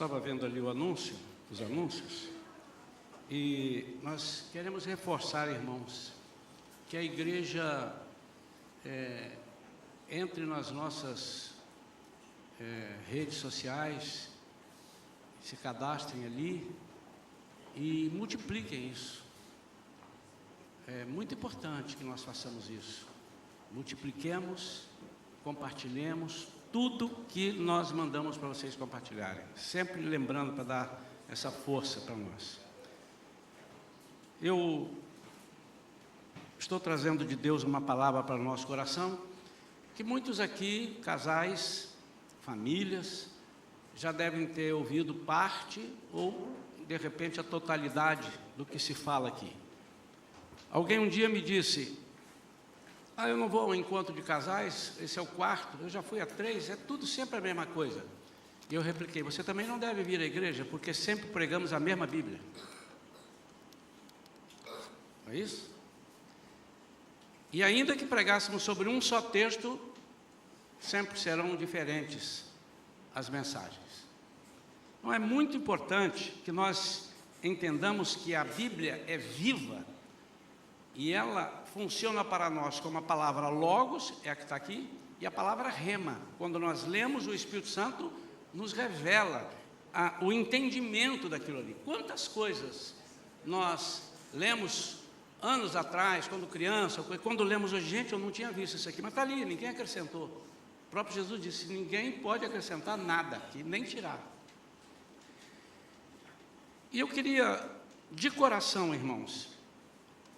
Estava vendo ali os anúncios, e nós queremos reforçar, irmãos, que a igreja entre nas nossas redes sociais, se cadastrem ali e multipliquem isso. É muito importante que nós façamos isso. Multipliquemos, compartilhemos tudo que nós mandamos para vocês compartilharem. Sempre lembrando para dar essa força para nós. Eu estou trazendo de Deus uma palavra para o nosso coração, que muitos aqui, casais, famílias, já devem ter ouvido parte ou, de repente, a totalidade do que se fala aqui. Alguém um dia me disse: eu não vou ao encontro de casais, esse é o quarto, eu já fui a 3, é tudo sempre a mesma coisa. E eu repliquei: você também não deve vir à igreja, porque sempre pregamos a mesma Bíblia. Não é isso? E ainda que pregássemos sobre um só texto, sempre serão diferentes as mensagens. Então é muito importante que nós entendamos que a Bíblia é viva, e ela funciona para nós como a palavra logos, é a que está aqui, e a palavra rema. Quando nós lemos, o Espírito Santo nos revela o entendimento daquilo ali. Quantas coisas nós lemos anos atrás, quando criança, quando lemos hoje: gente, eu não tinha visto isso aqui, mas está ali, ninguém acrescentou. O próprio Jesus disse: ninguém pode acrescentar nada aqui, nem tirar. E eu queria, de coração, irmãos,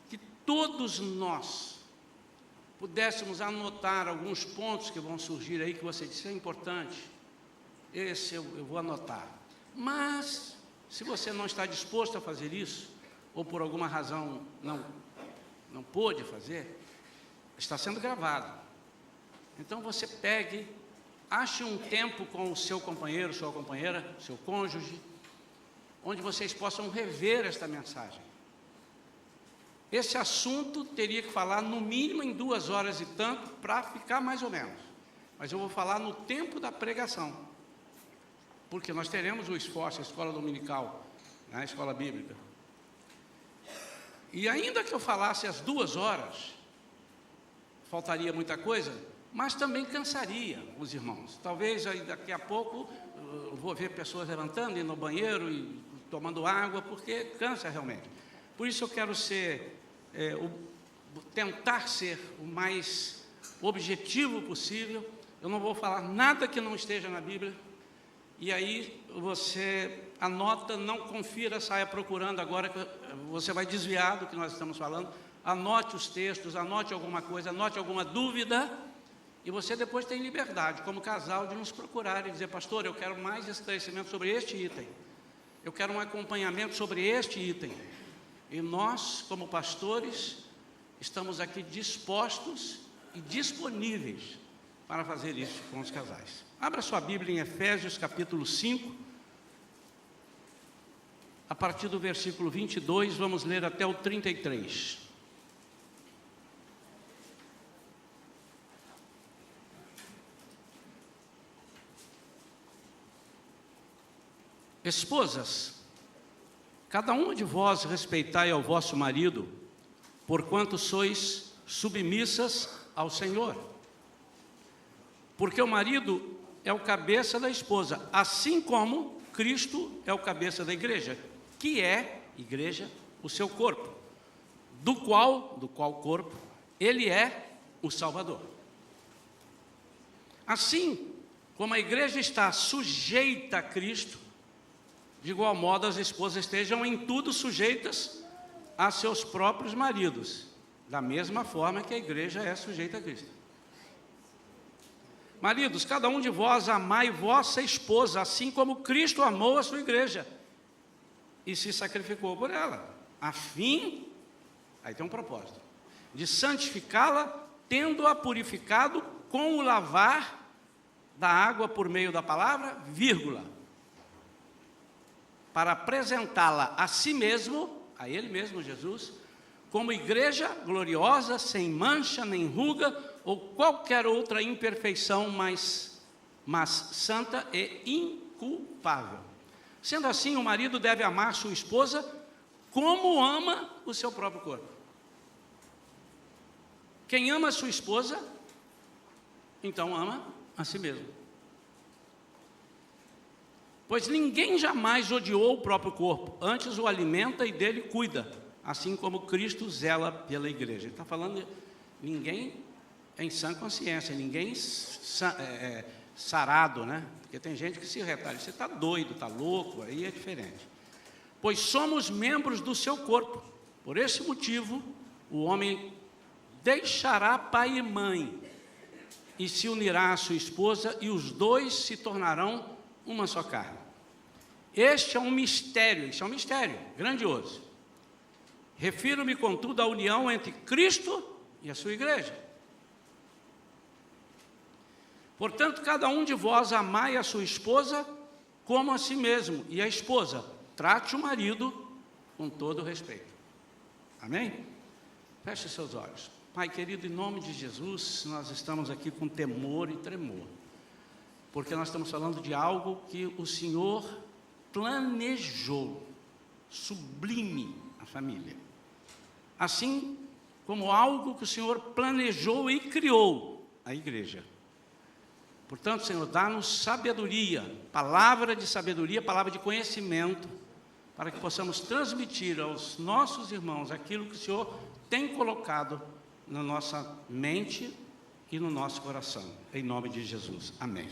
que todos nós pudéssemos anotar alguns pontos que vão surgir aí, que você disse: é importante, esse eu vou anotar. Mas, se você não está disposto a fazer isso, ou por alguma razão não pôde fazer, está sendo gravado. Então você pegue, ache um tempo com o seu companheiro, sua companheira, seu cônjuge, onde vocês possam rever esta mensagem. Esse assunto teria que falar no mínimo em 2 horas e tanto, para ficar mais ou menos. Mas eu vou falar no tempo da pregação, porque nós teremos o esforço, a escola dominical, a escola bíblica. E ainda que eu falasse às 2 horas, faltaria muita coisa, mas também cansaria os irmãos. Talvez daqui a pouco eu vou ver pessoas levantando, indo no banheiro e tomando água, porque cansa realmente. Por isso eu quero tentar ser o mais objetivo possível. Eu não vou falar nada que não esteja na Bíblia. E aí você anota, não confira, saia procurando agora, que você vai desviar do que nós estamos falando. Anote os textos, anote alguma coisa, anote alguma dúvida, e você depois tem liberdade, como casal, de nos procurar e dizer: pastor, eu quero mais esclarecimento sobre este item, eu quero um acompanhamento sobre este item. E nós, como pastores, estamos aqui dispostos e disponíveis para fazer isso com os casais. Abra sua Bíblia em Efésios capítulo 5, a partir do versículo 22, vamos ler até o 33. Esposas, cada uma de vós respeitai ao vosso marido, porquanto sois submissas ao Senhor. Porque o marido é o cabeça da esposa, assim como Cristo é o cabeça da igreja, que é, igreja, o seu corpo, do qual corpo, ele é o Salvador. Assim como a igreja está sujeita a Cristo, de igual modo as esposas estejam em tudo sujeitas a seus próprios maridos, da mesma forma que a igreja é sujeita a Cristo. Maridos, cada um de vós amai vossa esposa, assim como Cristo amou a sua igreja e se sacrificou por ela, a fim, aí tem um propósito, de santificá-la, tendo-a purificado com o lavar da água por meio da palavra, para apresentá-la a si mesmo, a Ele mesmo, Jesus, como igreja gloriosa, sem mancha, nem ruga, ou qualquer outra imperfeição, mas santa e inculpável. Sendo assim, o marido deve amar sua esposa como ama o seu próprio corpo. Quem ama sua esposa, então ama a si mesmo. Pois ninguém jamais odiou o próprio corpo, antes o alimenta e dele cuida, assim como Cristo zela pela igreja. Ele está falando de ninguém em sã consciência, ninguém sarado, né? Porque tem gente que se retalha, você está doido, está louco, aí é diferente. Pois somos membros do seu corpo. Por esse motivo, o homem deixará pai e mãe e se unirá à sua esposa, e os dois se tornarão uma só carne. Este é um mistério, isso é um mistério grandioso. Refiro-me, contudo, à união entre Cristo e a sua igreja. Portanto, cada um de vós amai a sua esposa como a si mesmo, e a esposa trate o marido com todo o respeito. Amém? Feche seus olhos. Pai querido, em nome de Jesus, nós estamos aqui com temor e tremor, porque nós estamos falando de algo que o Senhor planejou, sublime a família, assim como algo que o Senhor planejou e criou, a igreja. Portanto, Senhor, dá-nos sabedoria, palavra de sabedoria, palavra de conhecimento, para que possamos transmitir aos nossos irmãos aquilo que o Senhor tem colocado na nossa mente e no nosso coração, em nome de Jesus, amém.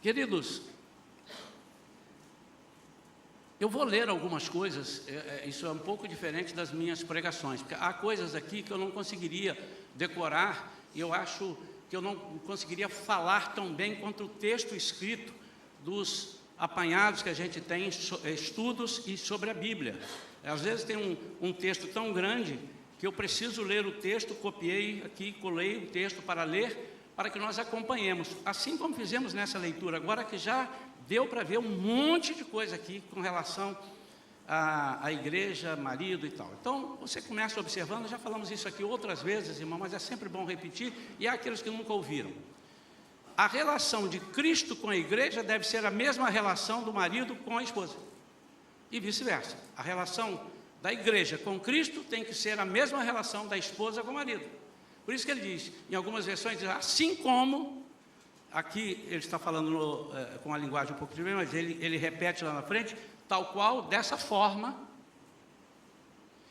Queridos, eu vou ler algumas coisas, isso é um pouco diferente das minhas pregações, porque há coisas aqui que eu não conseguiria decorar, e eu acho que eu não conseguiria falar tão bem quanto o texto escrito dos apanhados que a gente tem, estudos e sobre a Bíblia. Às vezes tem um texto tão grande que eu preciso ler o texto, copiei aqui, colei o texto para ler, para que nós acompanhemos, assim como fizemos nessa leitura, agora que já deu para ver um monte de coisa aqui com relação à igreja, marido e tal. Então, você começa observando, já falamos isso aqui outras vezes, irmão, mas é sempre bom repetir, e há aqueles que nunca ouviram. A relação de Cristo com a igreja deve ser a mesma relação do marido com a esposa, e vice-versa. A relação da igreja com Cristo tem que ser a mesma relação da esposa com o marido. Por isso que ele diz, em algumas versões, assim como, aqui ele está falando com a linguagem um pouco diferente, mas ele repete lá na frente, tal qual, dessa forma.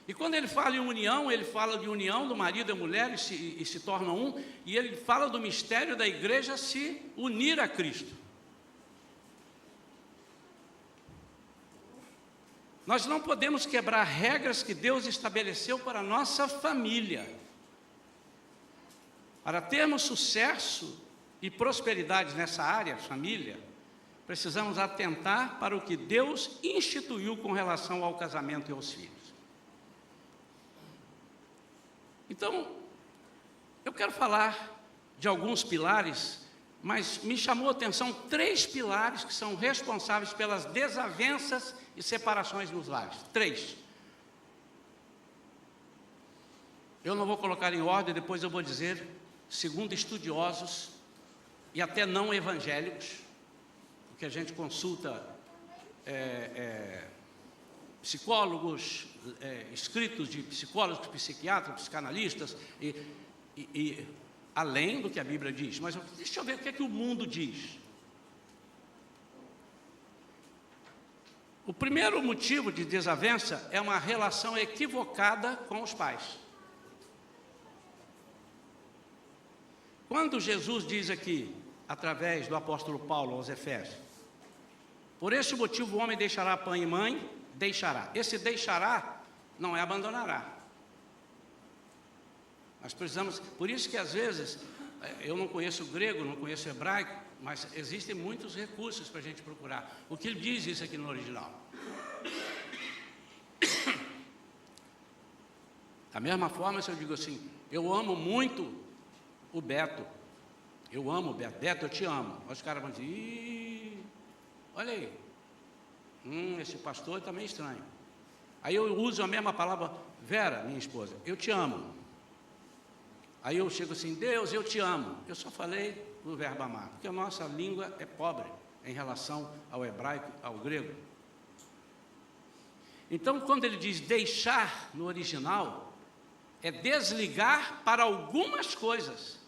E quando ele fala em união, ele fala de união do marido e mulher e se tornam um, e ele fala do mistério da igreja se unir a Cristo. Nós não podemos quebrar regras que Deus estabeleceu para a nossa família. Para termos sucesso e prosperidade nessa área, família, precisamos atentar para o que Deus instituiu com relação ao casamento e aos filhos. Então, eu quero falar de alguns pilares, mas me chamou a atenção 3 pilares que são responsáveis pelas desavenças e separações nos lares. 3. Eu não vou colocar em ordem, depois eu vou dizer, segundo estudiosos e até não evangélicos, porque a gente consulta psicólogos, escritos de psicólogos, psiquiatras, psicanalistas, e além do que a Bíblia diz. Mas deixa eu ver o que é que o mundo diz. O primeiro motivo de desavença é uma relação equivocada com os pais. Quando Jesus diz aqui, através do apóstolo Paulo aos Efésios, por esse motivo o homem deixará pai e mãe, deixará. Esse deixará não é abandonará. Nós precisamos, por isso que às vezes, eu não conheço grego, não conheço hebraico, mas existem muitos recursos para a gente procurar. O que ele diz isso aqui no original? Da mesma forma, se eu digo assim, eu amo muito o Beto, eu amo o Beto, Beto, eu te amo. Os caras vão dizer, olha aí, esse pastor está meio estranho. Aí eu uso a mesma palavra, Vera, minha esposa, eu te amo. Aí eu chego assim, Deus, eu te amo. Eu só falei o verbo amar, porque a nossa língua é pobre. em relação ao hebraico, ao grego. Então, quando ele diz deixar no original, é desligar para algumas coisas.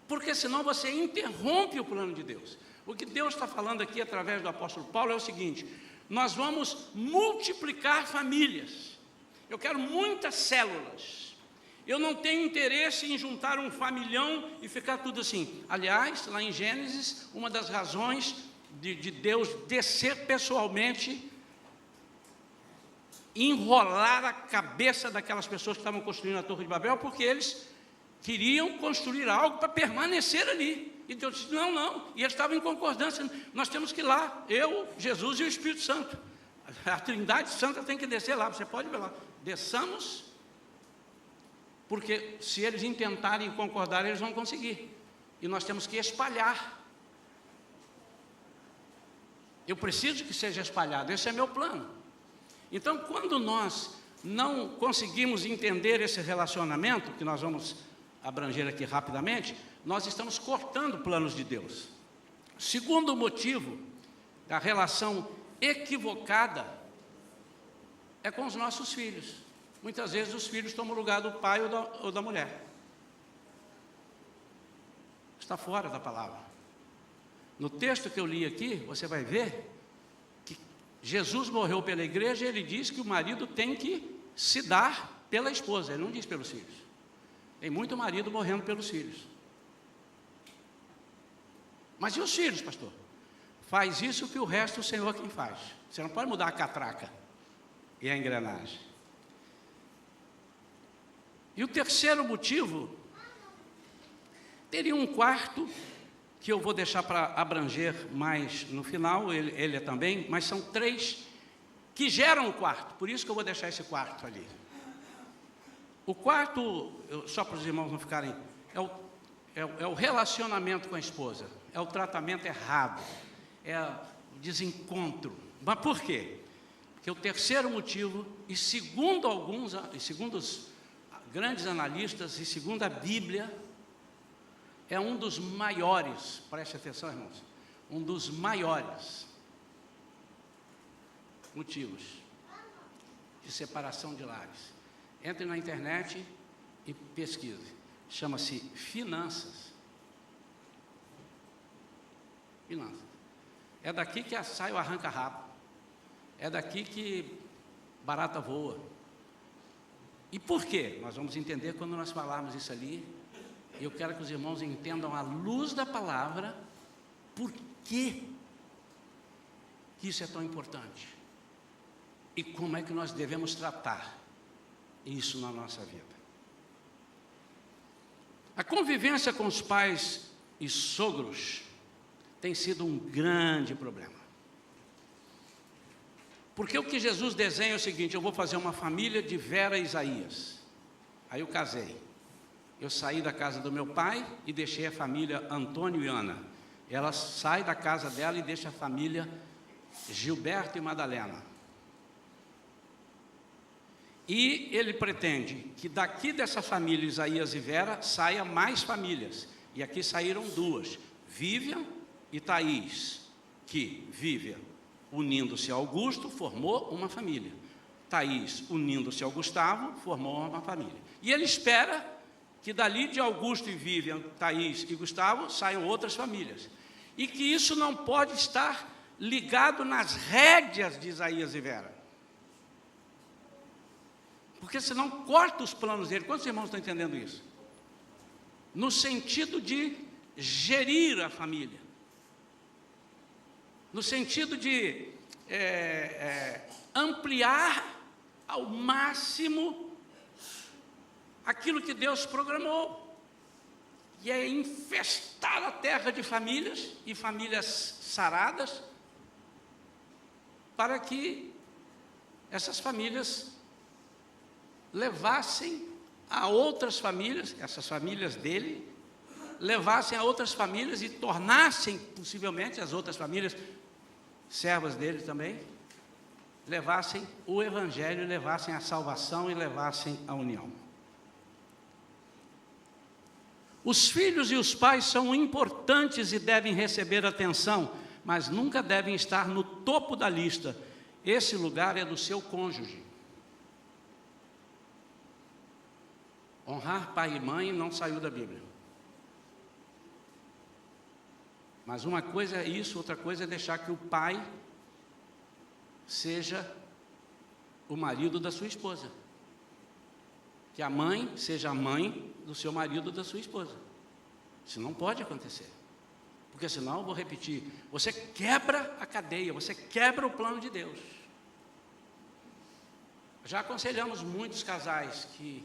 Porque senão você interrompe o plano de Deus. O que Deus está falando aqui através do apóstolo Paulo é o seguinte: nós vamos multiplicar famílias. Eu quero muitas células. Eu não tenho interesse em juntar um familhão e ficar tudo assim. Aliás, lá em Gênesis, uma das razões de Deus descer pessoalmente, enrolar a cabeça daquelas pessoas que estavam construindo a Torre de Babel, porque eles queriam construir algo para permanecer ali. E Deus disse, não. E eles estavam em concordância. Nós temos que ir lá, eu, Jesus e o Espírito Santo. A Trindade Santa tem que descer lá, você pode ver lá. Desçamos, porque se eles intentarem concordar, eles vão conseguir. E nós temos que espalhar. Eu preciso que seja espalhado, esse é meu plano. Então, quando nós não conseguimos entender esse relacionamento, que nós vamos abranger aqui rapidamente, nós estamos cortando planos de Deus. Segundo motivo da relação equivocada é com os nossos filhos. Muitas vezes os filhos tomam o lugar do pai ou da mulher. Está fora da palavra. No texto que eu li aqui, você vai ver que Jesus morreu pela igreja e ele diz que o marido tem que se dar pela esposa, ele não diz pelos filhos. Tem muito marido morrendo pelos filhos. Mas e os filhos, pastor? Faz isso que o resto o Senhor quem faz. Você não pode mudar a catraca e a engrenagem. E o terceiro motivo, teria um quarto, que eu vou deixar para abranger mais no final, ele é também, mas são três que geram o quarto, por isso que eu vou deixar esse quarto ali. O quarto, só para os irmãos não ficarem, é o relacionamento com a esposa, é o tratamento errado, é o desencontro. Mas por quê? Porque o terceiro motivo, e segundo os grandes analistas, e segundo a Bíblia, é um dos maiores, preste atenção, irmãos, um dos maiores motivos de separação de lares. Entre na internet e pesquise. Chama-se finanças. Finanças. É daqui que sai o arranca-rabo. É daqui que barata voa. E por quê? Nós vamos entender quando nós falarmos isso ali. Eu quero que os irmãos entendam à luz da palavra por que isso é tão importante. E como é que nós devemos tratar isso na nossa vida. A convivência com os pais e sogros tem sido um grande problema. Porque o que Jesus desenha é o seguinte: eu vou fazer uma família de Vera e Isaías. Aí eu casei. Eu saí da casa do meu pai e deixei a família Antônio e Ana. Ela sai da casa dela e deixa a família Gilberto e Madalena. E ele pretende que daqui dessa família Isaías e Vera saia mais famílias. E aqui saíram duas, Vivian e Thaís, que Vivian, unindo-se a Augusto, formou uma família. Thaís, unindo-se ao Gustavo, formou uma família. E ele espera que dali de Augusto e Vivian, Thaís e Gustavo saiam outras famílias. E que isso não pode estar ligado nas rédeas de Isaías e Vera. Porque senão corta os planos dele. Quantos irmãos estão entendendo isso? No sentido de gerir a família. No sentido de ampliar ao máximo aquilo que Deus programou. E é infestar a terra de famílias, e famílias saradas, para que essas famílias levassem a outras famílias, essas famílias dele, levassem a outras famílias e tornassem, possivelmente, as outras famílias, servas dele também, levassem o Evangelho, levassem a salvação e levassem a união. Os filhos e os pais são importantes e devem receber atenção, mas nunca devem estar no topo da lista. Esse lugar é do seu cônjuge. Honrar pai e mãe não saiu da Bíblia. Mas uma coisa é isso, outra coisa é deixar que o pai seja o marido da sua esposa. Que a mãe seja a mãe do seu marido ou da sua esposa. Isso não pode acontecer. Porque senão, eu vou repetir, você quebra a cadeia, você quebra o plano de Deus. Já aconselhamos muitos casais que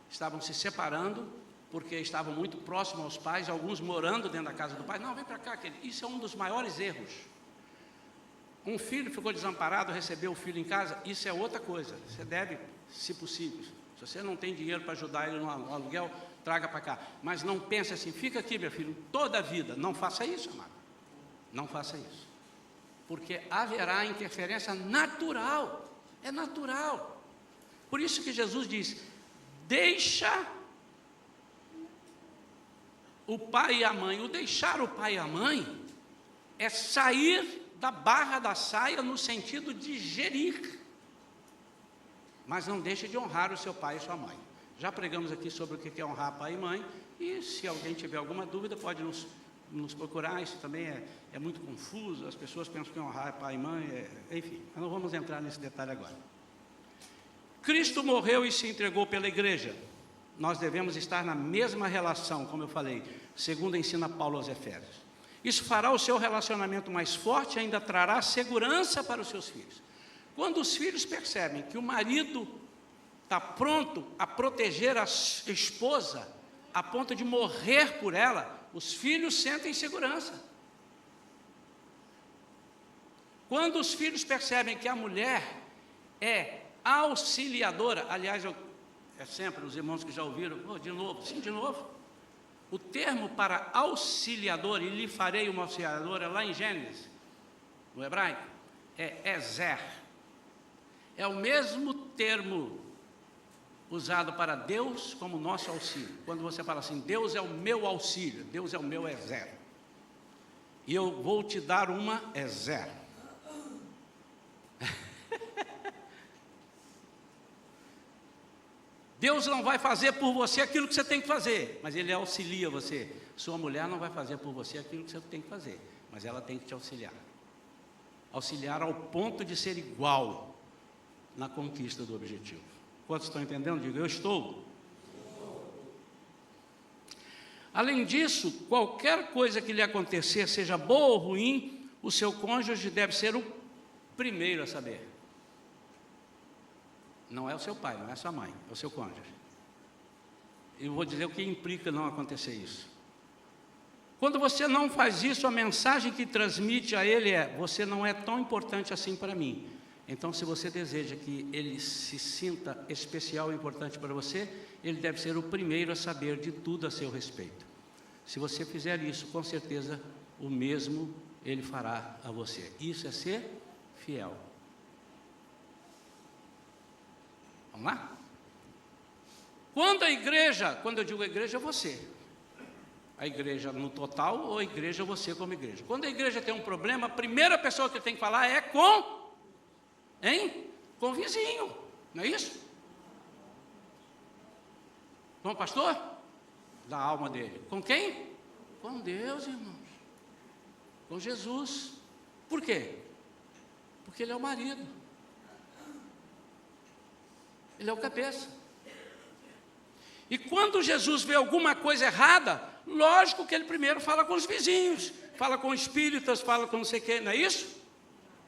estavam se separando, porque estavam muito próximos aos pais, alguns morando dentro da casa do pai. Não, vem para cá, querido. Isso é um dos maiores erros. Um filho ficou desamparado, recebeu o filho em casa, isso é outra coisa. Você deve, se possível, se você não tem dinheiro para ajudar ele no aluguel, traga para cá. Mas não pense assim, fica aqui, meu filho, toda a vida. Não faça isso, amado. Não faça isso. Porque haverá interferência natural. É natural. Por isso que Jesus diz, deixa o pai e a mãe. O deixar o pai e a mãe é sair da barra da saia no sentido de gerir. Mas não deixe de honrar o seu pai e sua mãe. Já pregamos aqui sobre o que é honrar pai e mãe, e se alguém tiver alguma dúvida, pode nos procurar. Isso também é muito confuso, as pessoas pensam que honrar pai e mãe, enfim, mas não vamos entrar nesse detalhe agora. Cristo morreu e se entregou pela igreja. Nós devemos estar na mesma relação, como eu falei, segundo ensina Paulo aos Efésios. Isso fará o seu relacionamento mais forte e ainda trará segurança para os seus filhos. Quando os filhos percebem que o marido está pronto a proteger a esposa, a ponto de morrer por ela, os filhos sentem segurança. Quando os filhos percebem que a mulher é auxiliadora, aliás, é sempre os irmãos que já ouviram, de novo, sim, de novo. O termo para auxiliador, e lhe farei uma auxiliadora, lá em Gênesis, no hebraico, é ezer. É o mesmo termo usado para Deus como nosso auxílio. Quando você fala assim, Deus é o meu auxílio, Deus é o meu ezer. E eu vou te dar uma ezer. Deus não vai fazer por você aquilo que você tem que fazer, mas Ele auxilia você. Sua mulher não vai fazer por você aquilo que você tem que fazer, mas ela tem que te auxiliar. Auxiliar ao ponto de ser igual na conquista do objetivo. Quantos estão entendendo? Diga, eu estou. Além disso, qualquer coisa que lhe acontecer, seja boa ou ruim, o seu cônjuge deve ser o primeiro a saber. Não é o seu pai, não é a sua mãe, é o seu cônjuge. Eu vou dizer o que implica não acontecer isso. Quando você não faz isso, a mensagem que transmite a ele é, você não é tão importante assim para mim. Então, se você deseja que ele se sinta especial e importante para você, ele deve ser o primeiro a saber de tudo a seu respeito. Se você fizer isso, com certeza, o mesmo ele fará a você. Isso é ser fiel. Vamos lá? Quando a igreja, quando eu digo igreja, é você. A igreja no total ou a igreja você como igreja. Quando a igreja tem um problema, a primeira pessoa que tem que falar é com o vizinho, não é isso? Com o pastor? Da alma dele. Com quem? Com Deus, irmãos. Com Jesus. Por quê? Porque ele é o marido. Ele é o cabeça. E quando Jesus vê alguma coisa errada, lógico que ele primeiro fala com os vizinhos, fala com espíritas, fala com não sei quem, não é isso?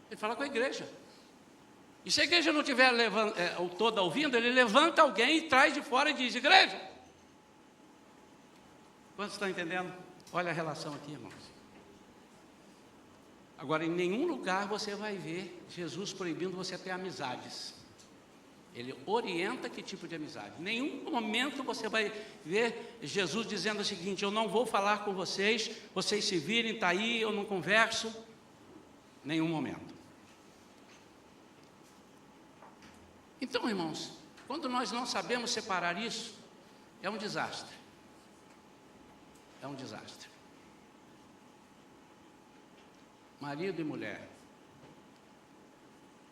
Ele fala com a igreja. E se a igreja não estiver toda ouvindo, ele levanta alguém e traz de fora e diz, igreja. Quantos estão entendendo? Olha a relação aqui, irmãos. Agora, em nenhum lugar você vai ver Jesus proibindo você ter amizades. Ele orienta que tipo de amizade. Em nenhum momento você vai ver Jesus dizendo o seguinte, eu não vou falar com vocês, vocês se virem, está aí, eu não converso. Nenhum momento. Então, irmãos, quando nós não sabemos separar isso, é um desastre. é um desastre. Marido e mulher,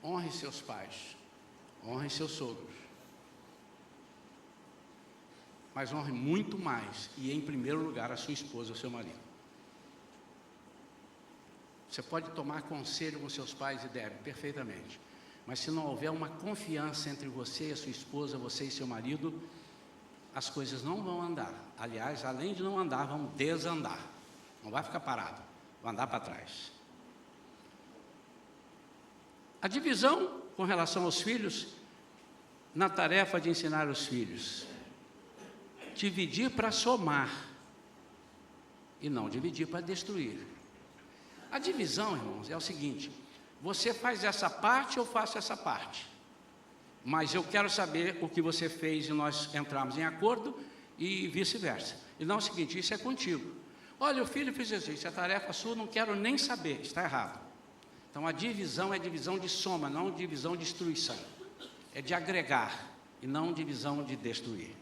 honre seus pais, honre seus sogros, mas honre muito mais, e em primeiro lugar, a sua esposa, o seu marido. Você pode tomar conselho com seus pais e deve, perfeitamente, mas se não houver uma confiança entre você e a sua esposa, você e seu marido, as coisas não vão andar. Aliás, além de não andar, vão desandar. Não vai ficar parado, vai andar para trás. A divisão com relação aos filhos, na tarefa de ensinar os filhos. Dividir para somar e não dividir para destruir. A divisão, irmãos, é o seguinte: você faz essa parte, eu faço essa parte. Mas eu quero saber o que você fez e nós entramos em acordo e vice-versa. E não é o seguinte, isso é contigo. Olha, o filho fez isso, é tarefa sua, não quero nem saber, está errado. Então a divisão é divisão de soma, não divisão de destruição. É de agregar e não divisão de destruir.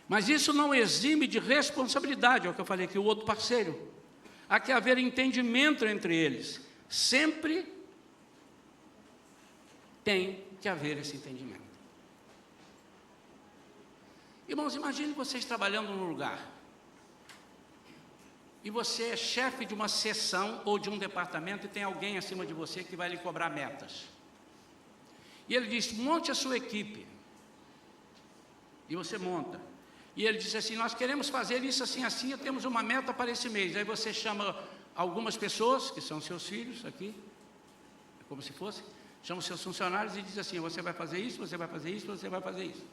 Mas isso não exime de responsabilidade, é o que eu falei aqui, o outro parceiro. Há que haver entendimento entre eles. Sempre tem que haver esse entendimento. Irmãos, imagine vocês trabalhando num lugar e você é chefe de uma seção ou de um departamento e tem alguém acima de você que vai lhe cobrar metas. E ele diz, monte a sua equipe. E você monta. E ele diz assim, nós queremos fazer isso assim, assim, temos uma meta para esse mês. Aí você chama algumas pessoas, que são seus filhos aqui, é como se fosse, chama os seus funcionários e diz assim, você vai fazer isso, você vai fazer isso, você vai fazer isso.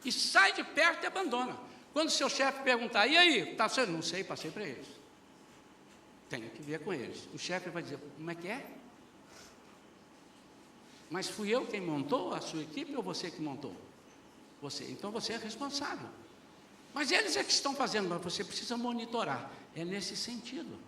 E sai de perto e abandona. Quando o seu chefe perguntar, e aí, tá sendo? Não sei, passei para eles. Tenho que ver com eles. O chefe vai dizer, como é que é? Mas fui eu quem montou a sua equipe ou você que montou? Você. Então você é responsável. Mas eles é que estão fazendo, mas você precisa monitorar. É nesse sentido.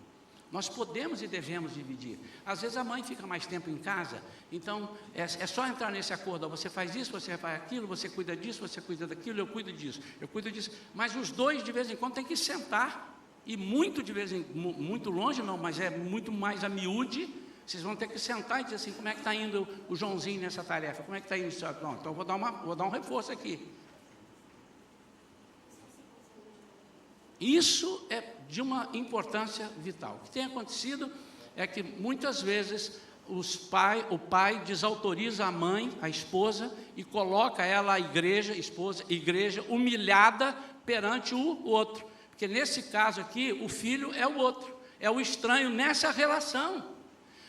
Nós podemos e devemos dividir. Às vezes a mãe fica mais tempo em casa, então é só entrar nesse acordo. Você faz isso, você faz aquilo, você cuida disso, você cuida daquilo, eu cuido disso, eu cuido disso. Mas os dois, de vez em quando, têm que sentar, e muito longe não, mas é muito mais a miúde. Vocês vão ter que sentar e dizer assim, como é que está indo o Joãozinho nessa tarefa? Como é que está indo isso? Não, então vou dar um reforço aqui. Isso é de uma importância vital. O que tem acontecido é que muitas vezes o pai desautoriza a mãe, a esposa, e coloca ela, a igreja, humilhada perante o outro. Porque nesse caso aqui, o filho é o outro, é o estranho nessa relação.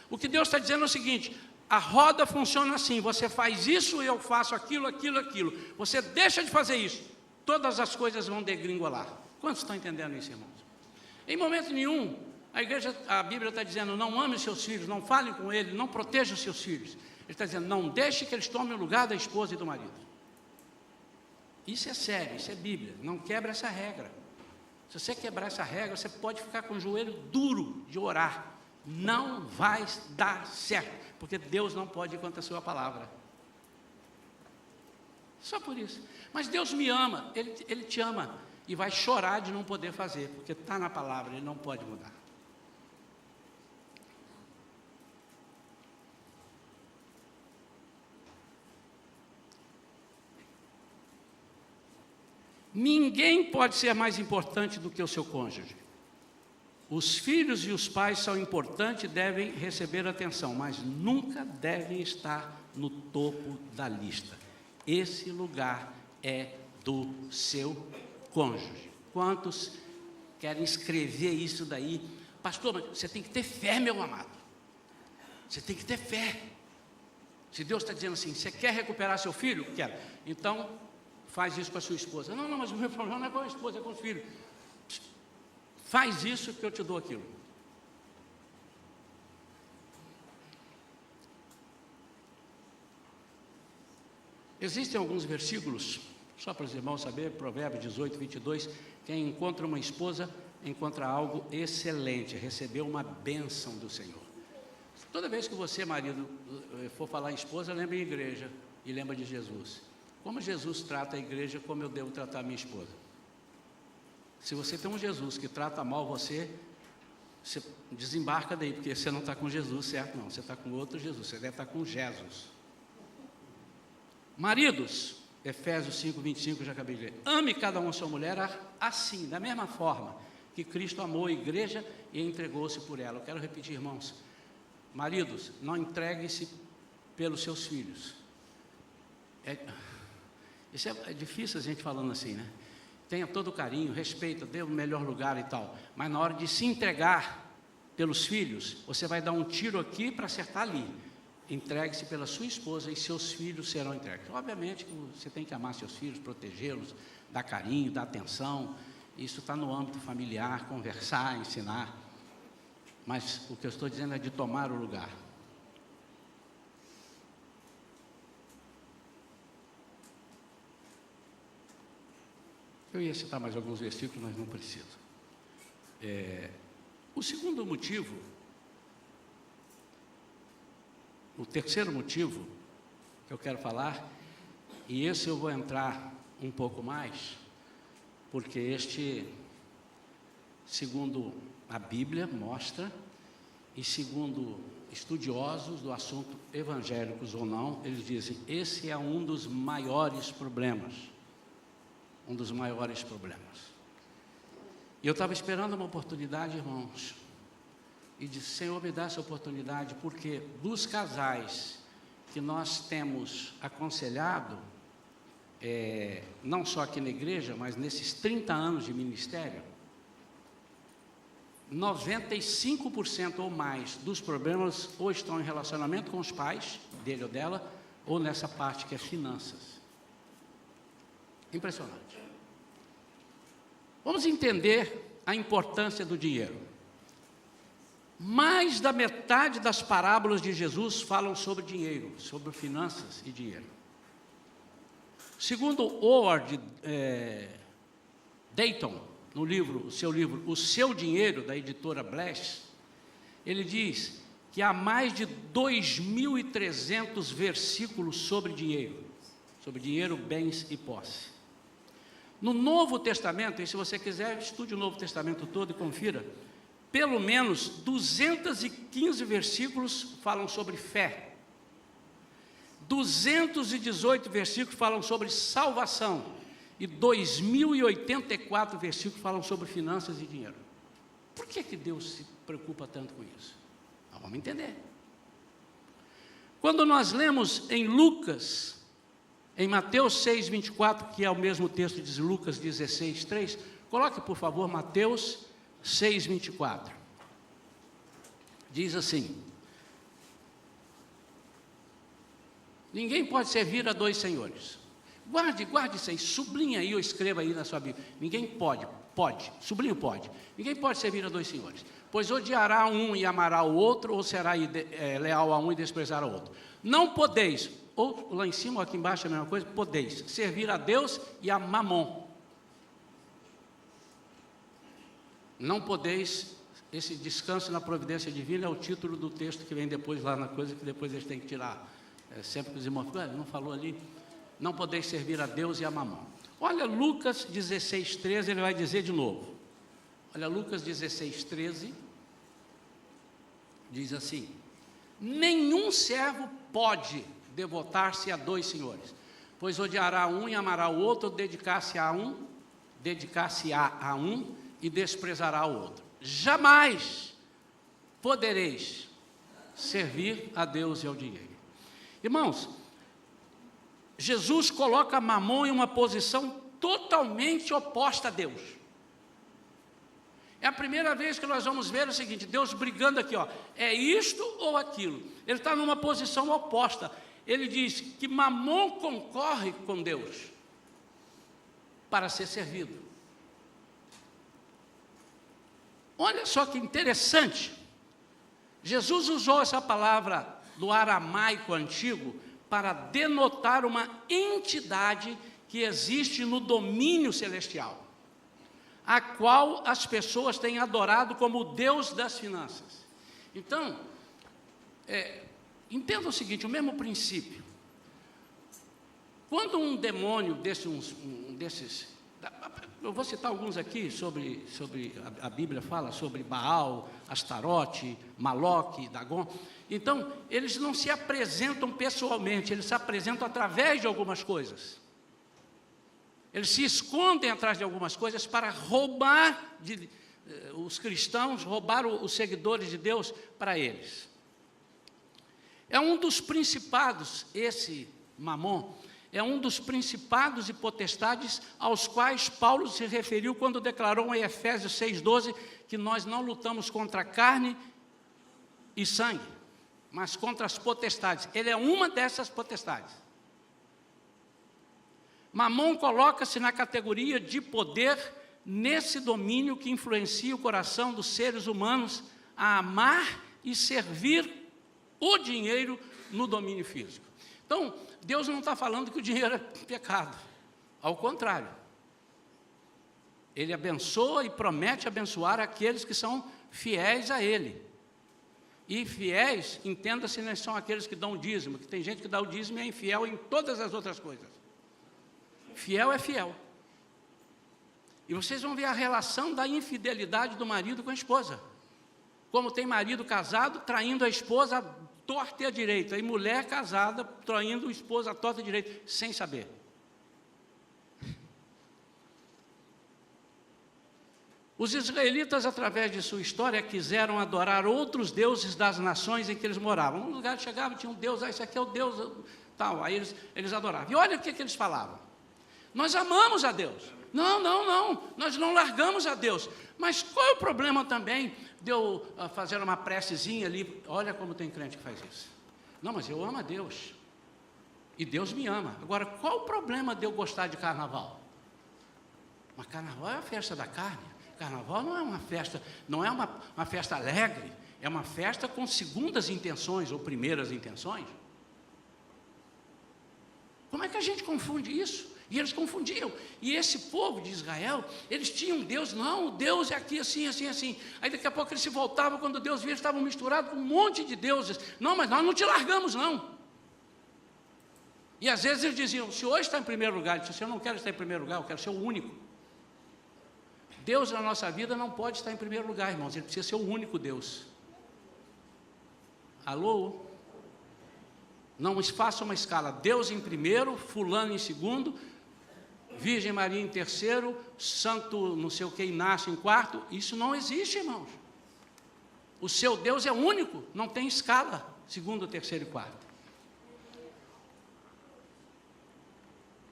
O que Deus está dizendo é o seguinte, a roda funciona assim, você faz isso, eu faço aquilo, aquilo, aquilo. Você deixa de fazer isso, todas as coisas vão degringolar. Quantos estão entendendo isso, irmãos? Em momento nenhum, a Bíblia está dizendo, não ame os seus filhos, não fale com eles, não proteja os seus filhos. Ele está dizendo, não deixe que eles tomem o lugar da esposa e do marido. Isso é sério, isso é Bíblia, não quebra essa regra. Se você quebrar essa regra, você pode ficar com o joelho duro de orar. Não vai dar certo, porque Deus não pode ir contra a sua palavra. Só por isso. Mas Deus me ama, Ele te ama. E vai chorar de não poder fazer, porque está na palavra, Ele não pode mudar. Ninguém pode ser mais importante do que o seu cônjuge. Os filhos e os pais são importantes e devem receber atenção, mas nunca devem estar no topo da lista. Esse lugar é do seu cônjuge. Quantos querem escrever isso daí? Pastor, mas você tem que ter fé, meu amado. Você tem que ter fé. Se Deus está dizendo assim, você quer recuperar seu filho? Quero. Então, faz isso com a sua esposa. Não, mas o meu problema não é com a esposa, é com os filhos. Faz isso que eu te dou aquilo. Existem alguns versículos, só para os irmãos saberem, Provérbios 18, 22, quem encontra uma esposa, encontra algo excelente, recebeu uma bênção do Senhor. Toda vez que você, marido, for falar em esposa, lembre em igreja e lembra de Jesus. Como Jesus trata a igreja, como eu devo tratar a minha esposa. Se você tem um Jesus que trata mal você desembarca daí, porque você não está com Jesus, certo? Não, você está com outro Jesus, você deve estar com Jesus. Maridos, Efésios 5, 25, já acabei de ler. Ame cada um a sua mulher assim, da mesma forma que Cristo amou a igreja e entregou-se por ela. Eu quero repetir, irmãos. Maridos, não entreguem-se pelos seus filhos. Isso é difícil a gente falando assim, né? Tenha todo o carinho, respeita, dê o melhor lugar e tal. Mas na hora de se entregar pelos filhos, você vai dar um tiro aqui para acertar ali. Entregue-se pela sua esposa e seus filhos serão entregues. Obviamente que você tem que amar seus filhos, protegê-los, dar carinho, dar atenção. Isso está no âmbito familiar, conversar, ensinar. Mas o que eu estou dizendo é de tomar o lugar. Eu ia citar mais alguns versículos, mas não preciso. O segundo motivo, o terceiro motivo que eu quero falar, e esse eu vou entrar um pouco mais, porque este, segundo a Bíblia mostra, e segundo estudiosos do assunto, evangélicos ou não, eles dizem, esse é um dos maiores problemas. Um dos maiores problemas. E eu estava esperando uma oportunidade, irmãos, e disse, Senhor, me dá essa oportunidade, porque dos casais que nós temos aconselhado, não só aqui na igreja, mas nesses 30 anos de ministério, 95% ou mais dos problemas ou estão em relacionamento com os pais, dele ou dela, ou nessa parte que é finanças. Impressionante. Vamos entender a importância do dinheiro. Mais da metade das parábolas de Jesus falam sobre dinheiro, sobre finanças e dinheiro. Segundo Howard Dayton, no seu livro O Seu Dinheiro, da editora Bless, ele diz que há mais de 2.300 versículos sobre dinheiro, bens e posse. No Novo Testamento, e se você quiser, estude o Novo Testamento todo e confira, pelo menos 215 versículos falam sobre fé, 218 versículos falam sobre salvação, e 2.084 versículos falam sobre finanças e dinheiro. Por que Deus se preocupa tanto com isso? Vamos entender. Quando nós lemos em Lucas, em Mateus 6, 24, que é o mesmo texto de Lucas 16, 3, coloque, por favor, Mateus 6, 24. Diz assim, ninguém pode servir a dois senhores. Guarde isso aí, sublinha aí ou escreva aí na sua Bíblia. Ninguém pode, sublinha pode. Ninguém pode servir a dois senhores, pois odiará um e amará o outro, ou será leal a um e desprezará o outro. Não podeis, ou lá em cima ou aqui embaixo é a mesma coisa, podeis servir a Deus e a Mamon. Não podeis, esse descanso na providência divina é o título do texto que vem depois lá na coisa, que depois eles têm que tirar. Sempre que os irmãos falam, não falou ali, não podeis servir a Deus e a Mamon. Olha Lucas 16, 13, ele vai dizer de novo. Olha Lucas 16, 13, diz assim, nenhum servo pode devotar-se a dois senhores, pois odiará um e amará o outro, ou dedicar-se-á a um e desprezará o outro. Jamais podereis servir a Deus e ao dinheiro. Irmãos, Jesus coloca Mamon em uma posição totalmente oposta a Deus. É a primeira vez que nós vamos ver o seguinte, Deus brigando aqui, é isto ou aquilo. Ele está numa posição oposta. Ele diz que Mamon concorre com Deus para ser servido. Olha só que interessante. Jesus usou essa palavra do aramaico antigo para denotar uma entidade que existe no domínio celestial, a qual as pessoas têm adorado como o Deus das finanças. Então, entenda o seguinte, o mesmo princípio. Quando um demônio desses, Eu vou citar alguns aqui sobre a Bíblia fala sobre Baal, Astarote, Maloque, Dagon. Então, eles não se apresentam pessoalmente, eles se apresentam através de algumas coisas. Eles se escondem atrás de algumas coisas para roubar os cristãos, roubar os seguidores de Deus para eles. É um dos principados, esse Mamon, é um dos principados e potestades aos quais Paulo se referiu quando declarou em Efésios 6,12 que nós não lutamos contra carne e sangue, mas contra as potestades. Ele é uma dessas potestades. Mamon coloca-se na categoria de poder nesse domínio que influencia o coração dos seres humanos a amar e servir o dinheiro no domínio físico. Então, Deus não está falando que o dinheiro é pecado. Ao contrário. Ele abençoa e promete abençoar aqueles que são fiéis a Ele. E fiéis, entenda-se, não são aqueles que dão o dízimo, que tem gente que dá o dízimo e é infiel em todas as outras coisas. Fiel é fiel. E vocês vão ver a relação da infidelidade do marido com a esposa. Como tem marido casado traindo a esposa torta e à direita, e mulher casada traindo a esposa torta e à direita, sem saber. Os israelitas, através de sua história, quiseram adorar outros deuses das nações em que eles moravam. Num lugar chegavam, tinha um deus, esse aqui é o deus, tal, aí eles adoravam. E olha o que eles falavam. Nós amamos a Deus. Não, nós não largamos a Deus. Mas qual é o problema também de eu fazer uma precezinha ali? Olha como tem crente que faz isso. Não, mas eu amo a Deus. E Deus me ama. Agora, qual o problema de eu gostar de carnaval? Mas carnaval é a festa da carne. Carnaval não é uma festa, não é uma festa alegre. É uma festa com segundas intenções ou primeiras intenções. Como é que a gente confunde isso? E eles confundiam. E esse povo de Israel, eles tinham um Deus, não, o Deus é aqui assim, assim, assim. Aí daqui a pouco eles se voltavam, quando Deus via, eles estavam misturados com um monte de deuses. Não, mas nós não te largamos, não. E às vezes eles diziam, se hoje está em primeiro lugar, ele disse, eu não quero estar em primeiro lugar, eu quero ser o único. Deus na nossa vida não pode estar em primeiro lugar, irmãos, ele precisa ser o único Deus. Alô? Não faça uma escala, Deus em primeiro, fulano em segundo, Virgem Maria em terceiro, santo não sei o que, Inácio em quarto. Isso não existe, irmãos. O seu Deus é único, não tem escala, segundo, terceiro e quarto.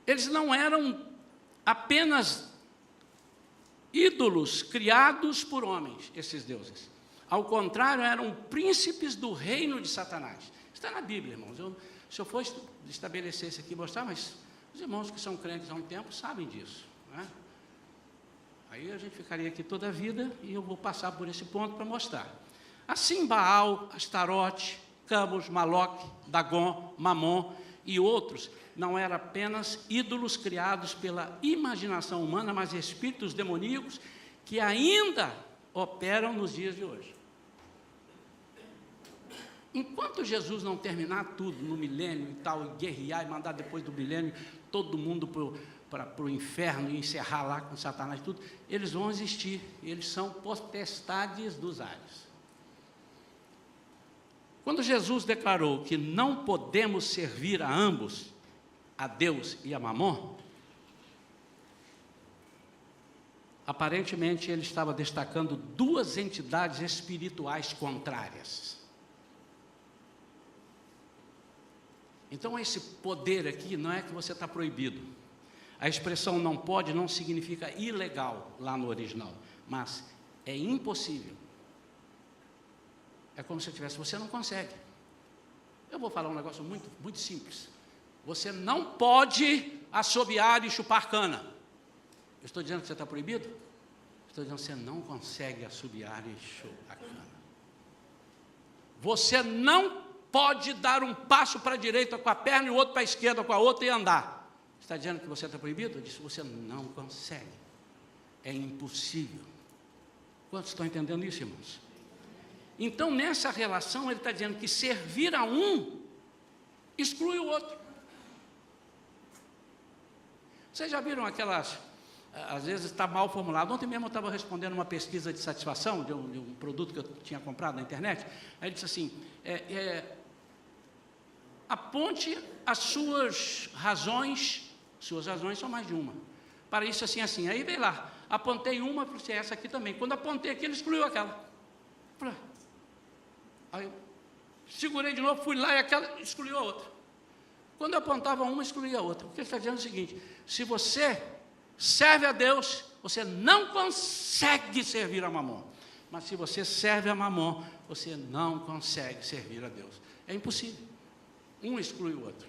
Eles não eram apenas ídolos criados por homens, esses deuses. Ao contrário, eram príncipes do reino de Satanás. Está na Bíblia, irmãos. Se eu for estabelecer isso aqui, mostrar, mas os irmãos que são crentes há um tempo sabem disso, né? Aí a gente ficaria aqui toda a vida e eu vou passar por esse ponto para mostrar. Assim, Baal, Astarote, Camus, Maloque, Dagon, Mamon e outros não eram apenas ídolos criados pela imaginação humana, mas espíritos demoníacos que ainda operam nos dias de hoje. Enquanto Jesus não terminar tudo no milênio e tal, e guerrear e mandar depois do milênio todo mundo para o inferno e encerrar lá com Satanás e tudo, eles vão existir, eles são potestades dos ares. Quando Jesus declarou que não podemos servir a ambos, a Deus e a Mamon, aparentemente ele estava destacando duas entidades espirituais contrárias. Então, esse poder aqui não é que você está proibido. A expressão não pode não significa ilegal lá no original, mas é impossível. É como se eu tivesse, você não consegue. Eu vou falar um negócio muito, muito simples. Você não pode assobiar e chupar cana. Eu estou dizendo que você está proibido? Estou dizendo que você não consegue assobiar e chupar cana. Você não pode dar um passo para a direita com a perna e o outro para a esquerda com a outra e andar. Está dizendo que você está proibido? Eu disse, você não consegue. É impossível. Quantos estão entendendo isso, irmãos? Então, nessa relação, ele está dizendo que servir a um exclui o outro. Vocês já viram às vezes está mal formulado. Ontem mesmo eu estava respondendo uma pesquisa de satisfação de um produto que eu tinha comprado na internet. Aí ele disse assim, aponte as suas razões são mais de uma, para isso assim, assim. Aí veio lá, apontei uma, para essa aqui também. Quando apontei aqui, ele excluiu aquela. Aí eu segurei de novo, fui lá e aquela excluiu a outra. Quando eu apontava uma, excluía a outra. Porque ele está dizendo o seguinte, se você serve a Deus, você não consegue servir a Mamon. Mas se você serve a Mamon, você não consegue servir a Deus. É impossível. Um exclui o outro.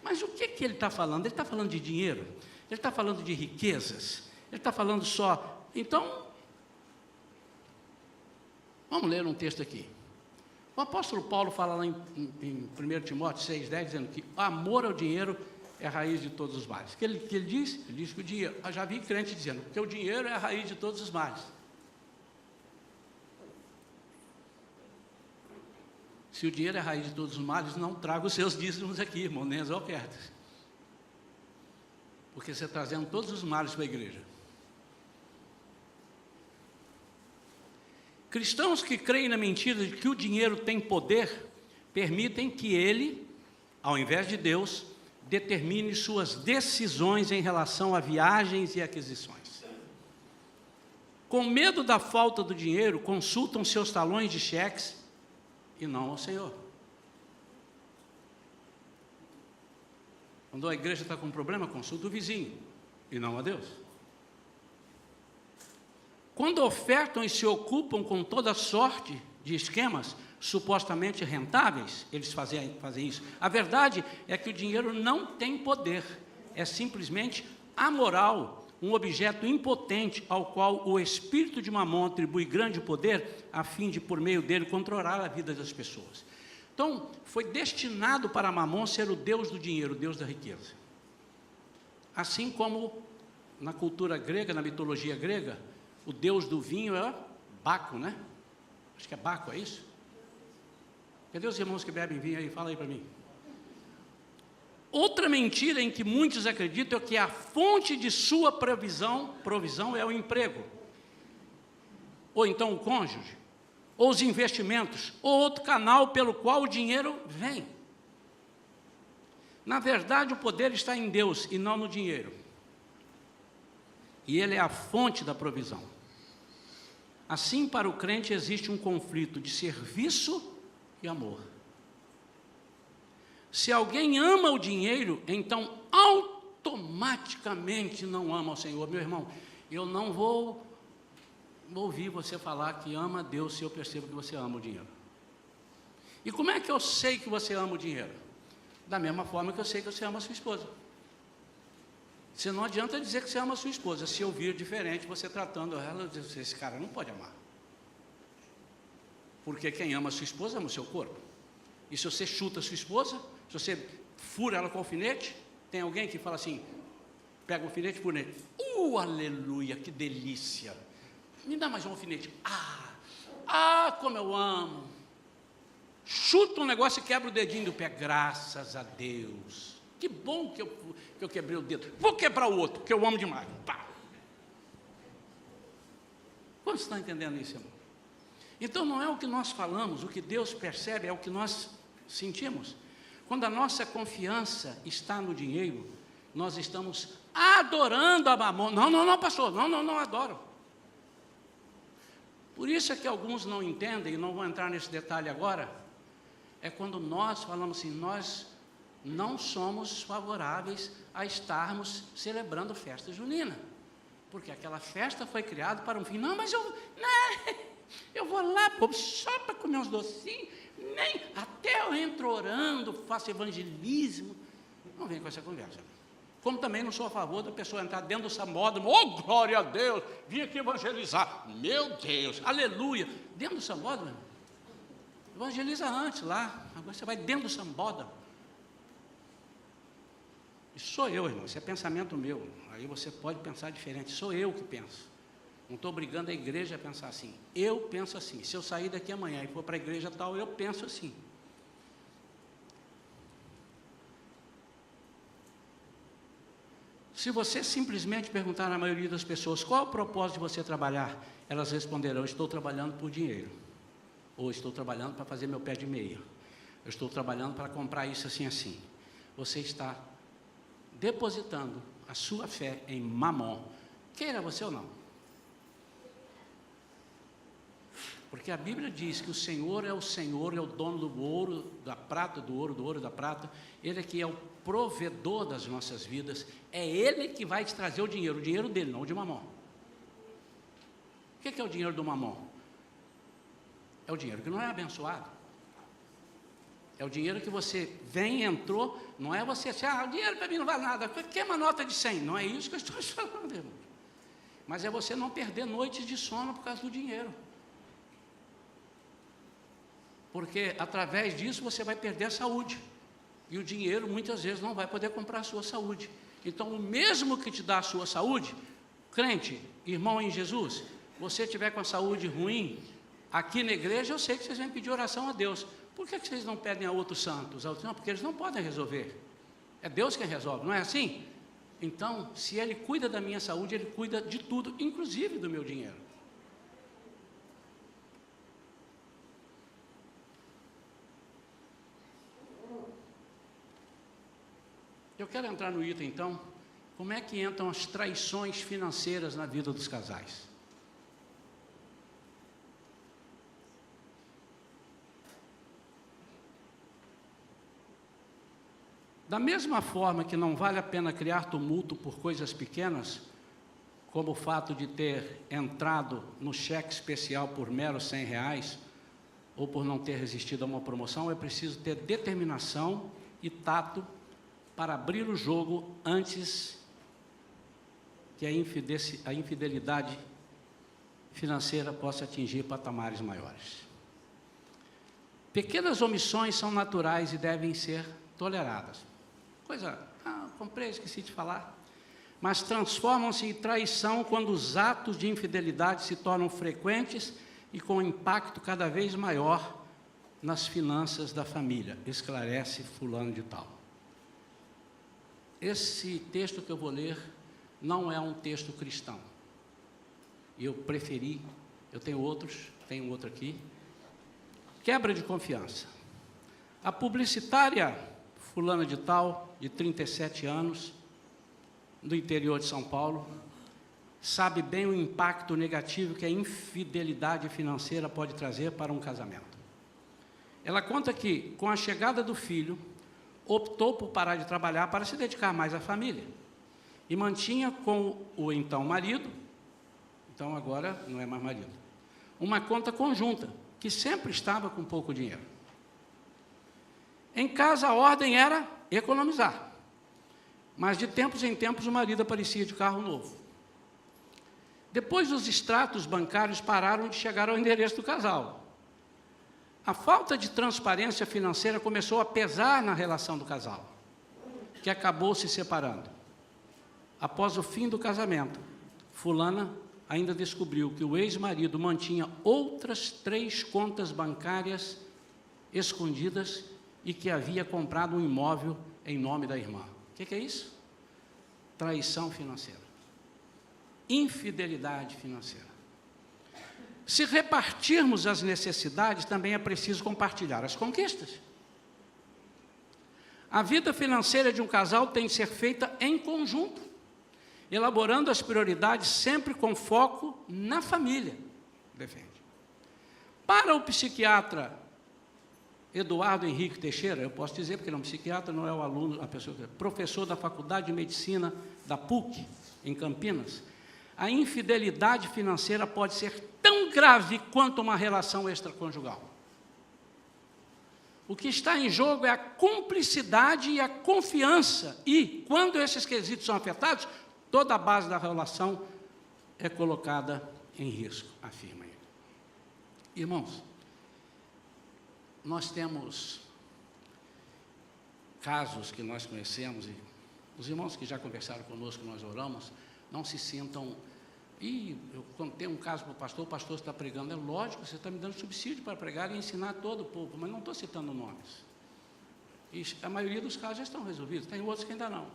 Mas o que ele está falando? Ele está falando de dinheiro? Ele está falando de riquezas? Ele está falando só... Então, vamos ler um texto aqui. O apóstolo Paulo fala lá em 1 Timóteo 6,10, dizendo que o amor ao dinheiro é a raiz de todos os males. O que ele diz? Ele diz que o dinheiro... Eu já vi crente dizendo que o dinheiro é a raiz de todos os males. Se o dinheiro é a raiz de todos os males, não traga os seus dízimos aqui, irmão, nem as ofertas. Porque você está trazendo todos os males para a igreja. Cristãos que creem na mentira de que o dinheiro tem poder, permitem que ele, ao invés de Deus, determine suas decisões em relação a viagens e aquisições. Com medo da falta do dinheiro, consultam seus talões de cheques e não ao Senhor. Quando a igreja está com um problema, consulta o vizinho e não a Deus. Quando ofertam e se ocupam com toda sorte de esquemas supostamente rentáveis, eles fazem isso. A verdade é que o dinheiro não tem poder, é simplesmente amoral, um objeto impotente ao qual o espírito de Mamon atribui grande poder a fim de, por meio dele, controlar a vida das pessoas. Então, foi destinado para Mamon ser o Deus do dinheiro, o Deus da riqueza. Assim como na cultura grega, na mitologia grega, o Deus do vinho é Baco, né? Acho que é Baco, é isso? Cadê os irmãos que bebem vinho aí? Fala aí para mim. Outra mentira em que muitos acreditam é que a fonte de sua provisão é o emprego, ou então o cônjuge, ou os investimentos, ou outro canal pelo qual o dinheiro vem. Na verdade, o poder está em Deus e não no dinheiro. E ele é a fonte da provisão. Assim, para o crente existe um conflito de serviço e amor. Se alguém ama o dinheiro, então automaticamente não ama o Senhor. Meu irmão, eu não vou ouvir você falar que ama a Deus se eu percebo que você ama o dinheiro. E como é que eu sei que você ama o dinheiro? Da mesma forma que eu sei que você ama a sua esposa. Você não adianta dizer que você ama a sua esposa, se eu vir diferente, você tratando ela, esse cara não pode amar. Porque quem ama a sua esposa ama o seu corpo. E se você chuta a sua esposa, se você fura ela com alfinete, tem alguém que fala assim, pega o alfinete e fura nele. Aleluia, que delícia. Me dá mais um alfinete. Como eu amo. Chuta um negócio e quebra o dedinho do pé. Graças a Deus. Que bom que eu quebrei o dedo. Vou quebrar o outro, porque eu amo demais. Pá. Quantos estão entendendo isso, irmão? Então não é o que nós falamos, o que Deus percebe, é o que nós sentimos. Quando a nossa confiança está no dinheiro, nós estamos adorando a Mamon. Não, pastor, não adoro. Por isso é que alguns não entendem, e não vou entrar nesse detalhe agora, é quando nós falamos assim, nós não somos favoráveis a estarmos celebrando festa junina, porque aquela festa foi criada para um fim. Não, mas eu vou lá só para comer uns docinhos, nem até eu entro orando, faço evangelismo. Não vem com essa conversa. Como também não sou a favor da pessoa entrar dentro do sambódromo, glória a Deus, vim aqui evangelizar, meu Deus, aleluia, dentro do sambódromo, evangeliza antes lá, agora você vai dentro do sambódromo. Isso sou eu, irmão, isso é pensamento meu, aí você pode pensar diferente, sou eu que penso, não estou obrigando a igreja a pensar assim, eu penso assim, se eu sair daqui amanhã e for para a igreja tal, eu penso assim. Se você simplesmente perguntar à maioria das pessoas qual é o propósito de você trabalhar, elas responderão: estou trabalhando por dinheiro, ou estou trabalhando para fazer meu pé de meia, eu estou trabalhando para comprar isso assim assim. Você está depositando a sua fé em Mamon, queira você ou não. Porque a Bíblia diz que o Senhor, é o dono do ouro, da prata, do ouro da prata. Ele é que é o provedor das nossas vidas. É Ele que vai te trazer o dinheiro dele, não o de Mamon. O que é o dinheiro do Mamon? É o dinheiro que não é abençoado. É o dinheiro que você vem, entrou, não é você assim: o dinheiro para mim não vale nada, quer uma nota de 100? Não é isso que eu estou falando, irmão. Mas é você não perder noites de sono por causa do dinheiro. Porque através disso você vai perder a saúde. E o dinheiro muitas vezes não vai poder comprar a sua saúde. Então, o mesmo que te dá a sua saúde, crente, irmão em Jesus, você tiver com a saúde ruim, aqui na igreja eu sei que vocês vão pedir oração a Deus. Por que vocês não pedem a outros santos? Não, porque eles não podem resolver. É Deus quem resolve, não é assim? Então, se Ele cuida da minha saúde, Ele cuida de tudo, inclusive do meu dinheiro. Eu quero entrar no item, então, como é que entram as traições financeiras na vida dos casais? Da mesma forma que não vale a pena criar tumulto por coisas pequenas, como o fato de ter entrado no cheque especial por meros R$100, ou por não ter resistido a uma promoção, é preciso ter determinação e tato para abrir o jogo antes que a infidelidade financeira possa atingir patamares maiores. Pequenas omissões são naturais e devem ser toleradas. Comprei, esqueci de falar. Mas transformam-se em traição quando os atos de infidelidade se tornam frequentes e com impacto cada vez maior nas finanças da família, esclarece fulano de tal. Esse texto que eu vou ler não é um texto cristão. Eu preferi, eu tenho outro aqui. Quebra de confiança. A publicitária fulana de tal, de 37 anos, do interior de São Paulo, sabe bem o impacto negativo que a infidelidade financeira pode trazer para um casamento. Ela conta que, com a chegada do filho, optou por parar de trabalhar para se dedicar mais à família e mantinha com o então marido, então agora não é mais marido, uma conta conjunta, que sempre estava com pouco dinheiro. Em casa a ordem era economizar, mas de tempos em tempos o marido aparecia de carro novo. Depois os extratos bancários pararam de chegar ao endereço do casal. A falta de transparência financeira começou a pesar na relação do casal, que acabou se separando. Após o fim do casamento, fulana ainda descobriu que o ex-marido mantinha outras 3 contas bancárias escondidas e que havia comprado um imóvel em nome da irmã. O que é isso? Traição financeira. Infidelidade financeira. Se repartirmos as necessidades, também é preciso compartilhar as conquistas. A vida financeira de um casal tem que ser feita em conjunto, elaborando as prioridades sempre com foco na família. Defende. Para o psiquiatra Eduardo Henrique Teixeira, eu posso dizer, porque ele é um psiquiatra, não é o aluno, a pessoa, professor da Faculdade de Medicina da PUC, em Campinas, a infidelidade financeira pode ser tão grave quanto uma relação extraconjugal. O que está em jogo é a cumplicidade e a confiança, e, quando esses quesitos são afetados, toda a base da relação é colocada em risco, afirma ele. Irmãos, nós temos casos que nós conhecemos, e os irmãos que já conversaram conosco, nós oramos, não se sintam... quando tem um caso para o pastor está pregando, é lógico, você está me dando subsídio para pregar e ensinar todo o povo, mas não estou citando nomes. E a maioria dos casos já estão resolvidos, tem outros que ainda não.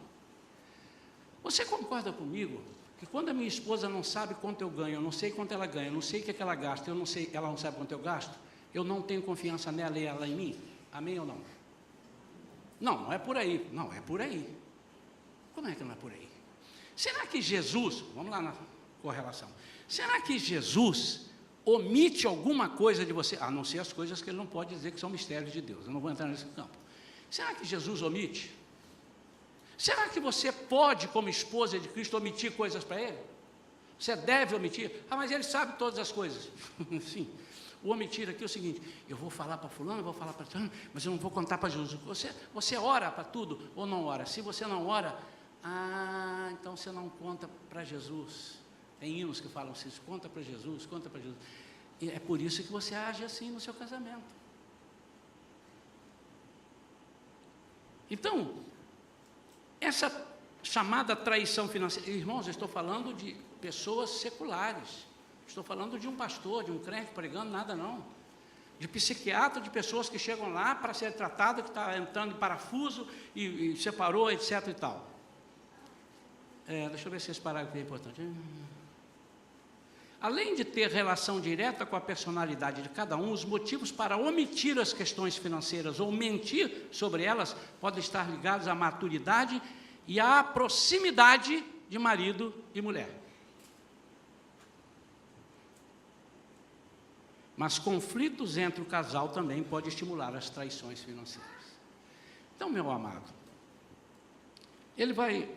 Você concorda comigo que quando a minha esposa não sabe quanto eu ganho, eu não sei quanto ela ganha, eu não sei o que ela gasta, ela não sabe quanto eu gasto, eu não tenho confiança nela e ela em mim? Amém ou não? Não, não é por aí. Não, é por aí. Como é que não é por aí? Será que Jesus, vamos lá na correlação, será que Jesus omite alguma coisa de você, a não ser as coisas que ele não pode dizer que são mistérios de Deus? Eu não vou entrar nesse campo. Será que Jesus omite? Será que você pode, como esposa de Cristo, omitir coisas para ele? Você deve omitir? Ah, mas ele sabe todas as coisas. Sim. O omitir aqui é o seguinte: eu vou falar para fulano, eu vou falar para fulano, mas eu não vou contar para Jesus. Você ora para tudo ou não ora? Se você não ora, então você não conta para Jesus. Tem hinos que falam assim: conta para Jesus, conta para Jesus. E é por isso que você age assim no seu casamento. Então, essa chamada traição financeira, irmãos, eu estou falando de pessoas seculares, estou falando de um pastor, de um crente pregando, nada não, de psiquiatra, de pessoas que chegam lá para ser tratado, que está entrando em parafuso e separou, etc. e tal. Deixa eu ver se esse parágrafo é importante. Além de ter relação direta com a personalidade de cada um, os motivos para omitir as questões financeiras ou mentir sobre elas podem estar ligados à maturidade e à proximidade de marido e mulher. Mas conflitos entre o casal também podem estimular as traições financeiras. Então, meu amado, ele vai...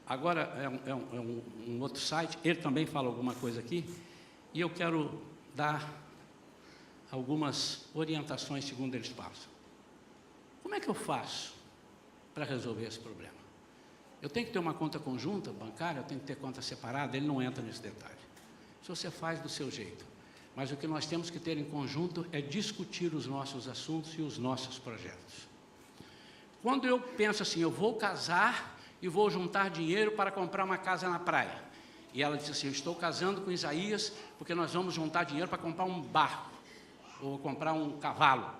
Agora é um outro site, ele também fala alguma coisa aqui, e eu quero dar algumas orientações segundo eles passam. Como é que eu faço para resolver esse problema? Eu tenho que ter uma conta conjunta, bancária, eu tenho que ter conta separada, ele não entra nesse detalhe. Isso você faz do seu jeito. Mas o que nós temos que ter em conjunto é discutir os nossos assuntos e os nossos projetos. Quando eu penso assim, eu vou casar e vou juntar dinheiro para comprar uma casa na praia. E ela disse assim: eu estou casando com Isaías porque nós vamos juntar dinheiro para comprar um barco, ou comprar um cavalo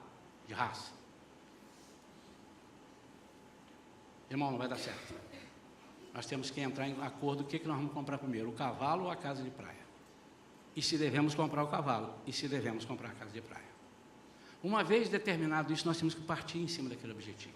de raça. Irmão, não vai dar certo. Nós temos que entrar em acordo o que nós vamos comprar primeiro, o cavalo ou a casa de praia. E se devemos comprar o cavalo, e se devemos comprar a casa de praia. Uma vez determinado isso, nós temos que partir em cima daquele objetivo.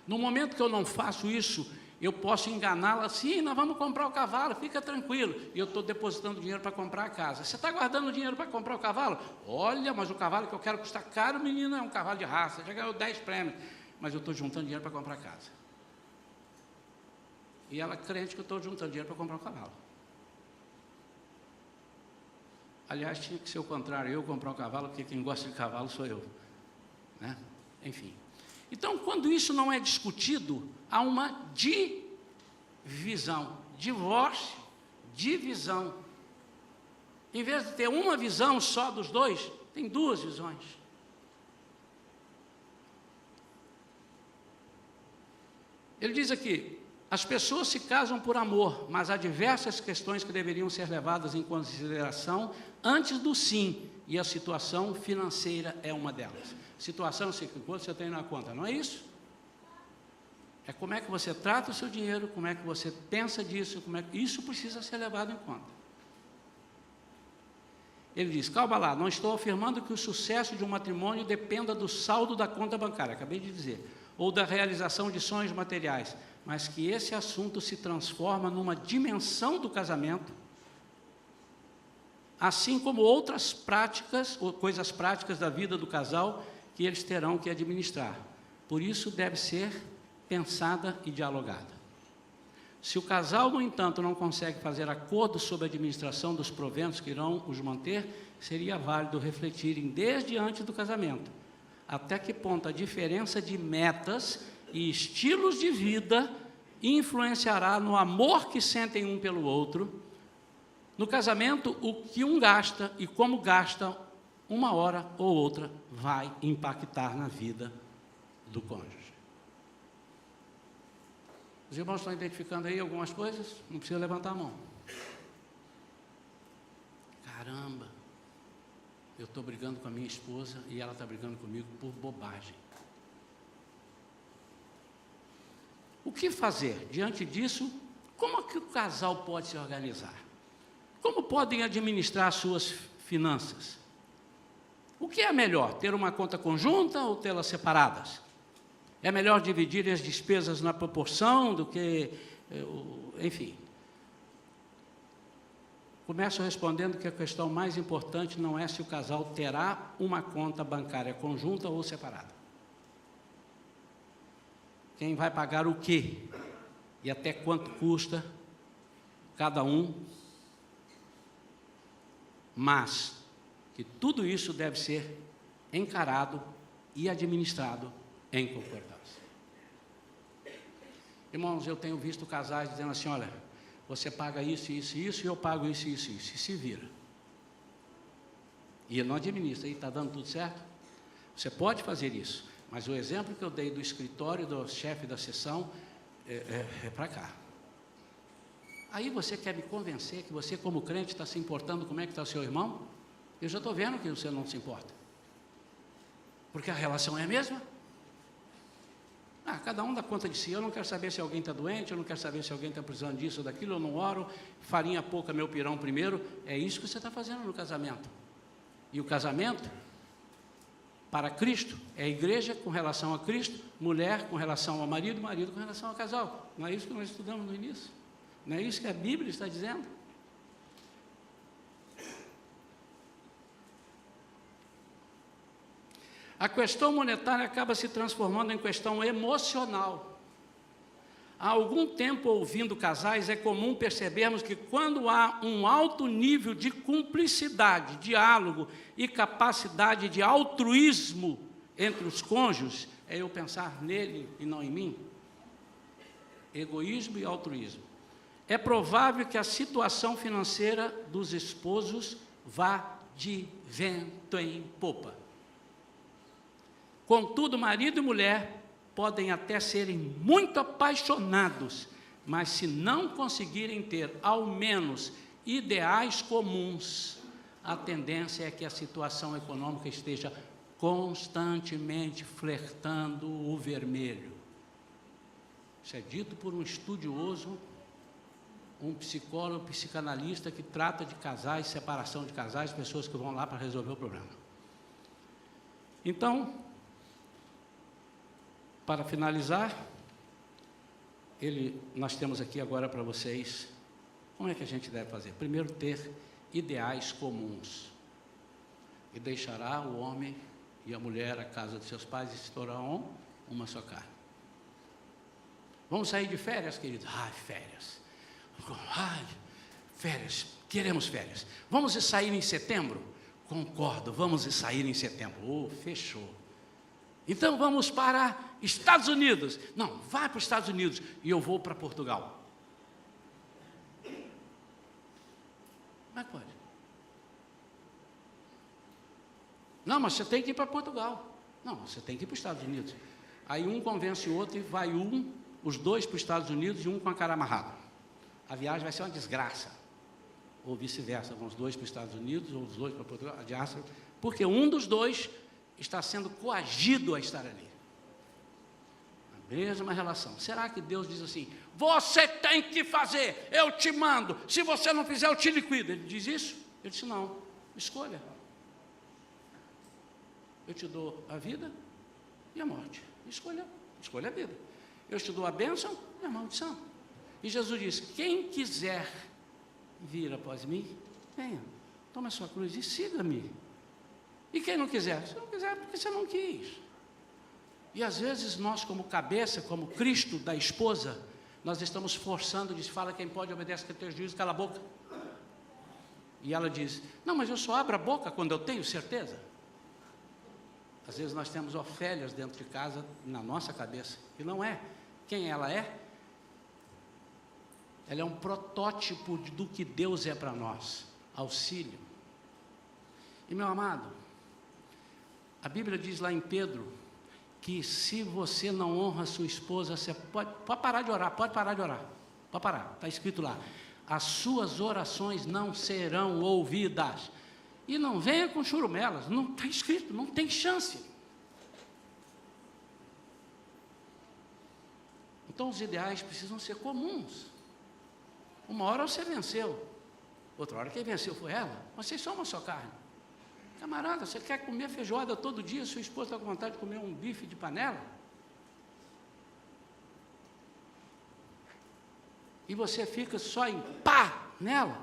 No momento que eu não faço isso, eu posso enganá-la assim: nós vamos comprar o cavalo, fica tranquilo. E eu estou depositando dinheiro para comprar a casa. Você está guardando dinheiro para comprar o cavalo? Olha, mas o cavalo que eu quero custa caro, menino, é um cavalo de raça, já ganhou 10 prêmios. Mas eu estou juntando dinheiro para comprar a casa. E ela crente que eu estou juntando dinheiro para comprar o cavalo. Aliás, tinha que ser o contrário, eu comprar um cavalo, porque quem gosta de cavalo sou eu. Né? Enfim. Então, quando isso não é discutido, há uma divisão, divórcio, divisão. Em vez de ter uma visão só dos dois, tem duas visões. Ele diz aqui: as pessoas se casam por amor, mas há diversas questões que deveriam ser levadas em consideração antes do sim, e a situação financeira é uma delas. Situação, quanto você tem na conta, não é isso? É como é que você trata o seu dinheiro, como é que você pensa disso, isso precisa ser levado em conta. Ele diz: calma lá, não estou afirmando que o sucesso de um matrimônio dependa do saldo da conta bancária, acabei de dizer, ou da realização de sonhos materiais, mas que esse assunto se transforma numa dimensão do casamento, assim como outras práticas, ou coisas práticas da vida do casal, que eles terão que administrar. Por isso deve ser pensada e dialogada. Se o casal, no entanto, não consegue fazer acordo sobre a administração dos proventos que irão os manter, seria válido refletirem desde antes do casamento, até que ponto a diferença de metas e estilos de vida influenciará no amor que sentem um pelo outro. No casamento, o que um gasta e como gasta, uma hora ou outra, vai impactar na vida do cônjuge. Os irmãos estão identificando aí algumas coisas? Não precisa levantar a mão. Caramba, eu estou brigando com a minha esposa e ela está brigando comigo por bobagem. O O que fazer? Diante disso, como é que o casal pode se organizar? Como podem administrar suas finanças? O que é melhor, ter uma conta conjunta ou tê-las separadas? É melhor dividir as despesas na proporção do que, enfim. Começo respondendo que a questão mais importante não é se o casal terá uma conta bancária conjunta ou separada. Quem vai pagar o quê? E até quanto custa cada um? Mas que tudo isso deve ser encarado e administrado em concordância. Irmãos, eu tenho visto casais dizendo assim, olha, você paga isso, isso e isso, e eu pago isso, isso e isso, e se vira. E ele não administra, e está dando tudo certo? Você pode fazer isso, mas o exemplo que eu dei do escritório, do chefe da sessão, é para cá. Aí você quer me convencer que você, como crente, está se importando como é que está o seu irmão? Eu já estou vendo que você não se importa. Porque a relação é a mesma. Cada um dá conta de si. Eu não quero saber se alguém está doente, eu não quero saber se alguém está precisando disso ou daquilo, eu não oro, farinha pouca, meu pirão primeiro. É isso que você está fazendo no casamento. E o casamento, para Cristo, é a igreja com relação a Cristo, mulher com relação ao marido, marido com relação ao casal. Não é isso que nós estudamos no início? Não é isso que a Bíblia está dizendo? A questão monetária acaba se transformando em questão emocional. Há algum tempo, ouvindo casais, é comum percebermos que quando há um alto nível de cumplicidade, diálogo e capacidade de altruísmo entre os cônjuges, é eu pensar nele e não em mim? Egoísmo e altruísmo. É provável que a situação financeira dos esposos vá de vento em popa. Contudo, marido e mulher podem até serem muito apaixonados, mas se não conseguirem ter, ao menos, ideais comuns, a tendência é que a situação econômica esteja constantemente flertando o vermelho. Isso é dito por um estudioso, um psicólogo, psicanalista que trata de casais, separação de casais, pessoas que vão lá para resolver o problema. Então, para finalizar, nós temos aqui agora para vocês, como é que a gente deve fazer? Primeiro, ter ideais comuns. E deixará o homem e a mulher a casa de seus pais e se tornarão uma só carne. Vamos sair de férias, queridos? Férias. Férias, queremos férias. Vamos sair em setembro? Concordo, vamos sair em setembro. Fechou. Então vamos para Estados Unidos. Não, vai para os Estados Unidos e eu vou para Portugal. Como é que pode? Não, mas você tem que ir para Portugal. Não, você tem que ir para os Estados Unidos. Aí um convence o outro e vai os dois para os Estados Unidos e um com a cara amarrada. A viagem vai ser uma desgraça. Ou vice-versa, vão os dois para os Estados Unidos ou os dois para Portugal, porque um dos dois está sendo coagido a estar ali. A mesma relação. Será que Deus diz assim, você tem que fazer, eu te mando, se você não fizer eu te liquido? Ele diz isso? Ele disse não, escolha. Eu te dou a vida e a morte. Escolha a vida. Eu te dou a bênção e a maldição. E Jesus diz, quem quiser vir após mim, venha, toma a sua cruz e siga-me. E quem não quiser? Se não quiser, porque você não quis. E às vezes nós, como cabeça, como Cristo da esposa, nós estamos forçando, fala quem pode obedece, quem tem juízo, cala a boca. E ela diz, não, mas eu só abro a boca quando eu tenho certeza. Às vezes nós temos Ofélias dentro de casa, na nossa cabeça, e não é. Quem ela é? Ela é um protótipo do que Deus é para nós, auxílio. E meu amado, a Bíblia diz lá em Pedro, que se você não honra sua esposa, você pode parar de orar, pode parar, está escrito lá, as suas orações não serão ouvidas, e não venha com churumelas, não está escrito, não tem chance. Então Então os ideais precisam ser comuns. Uma hora você venceu, outra hora quem venceu foi ela. Vocês são uma só carne. Camarada, você quer comer feijoada todo dia, sua esposa está com vontade de comer um bife de panela? E você fica só em pá nela?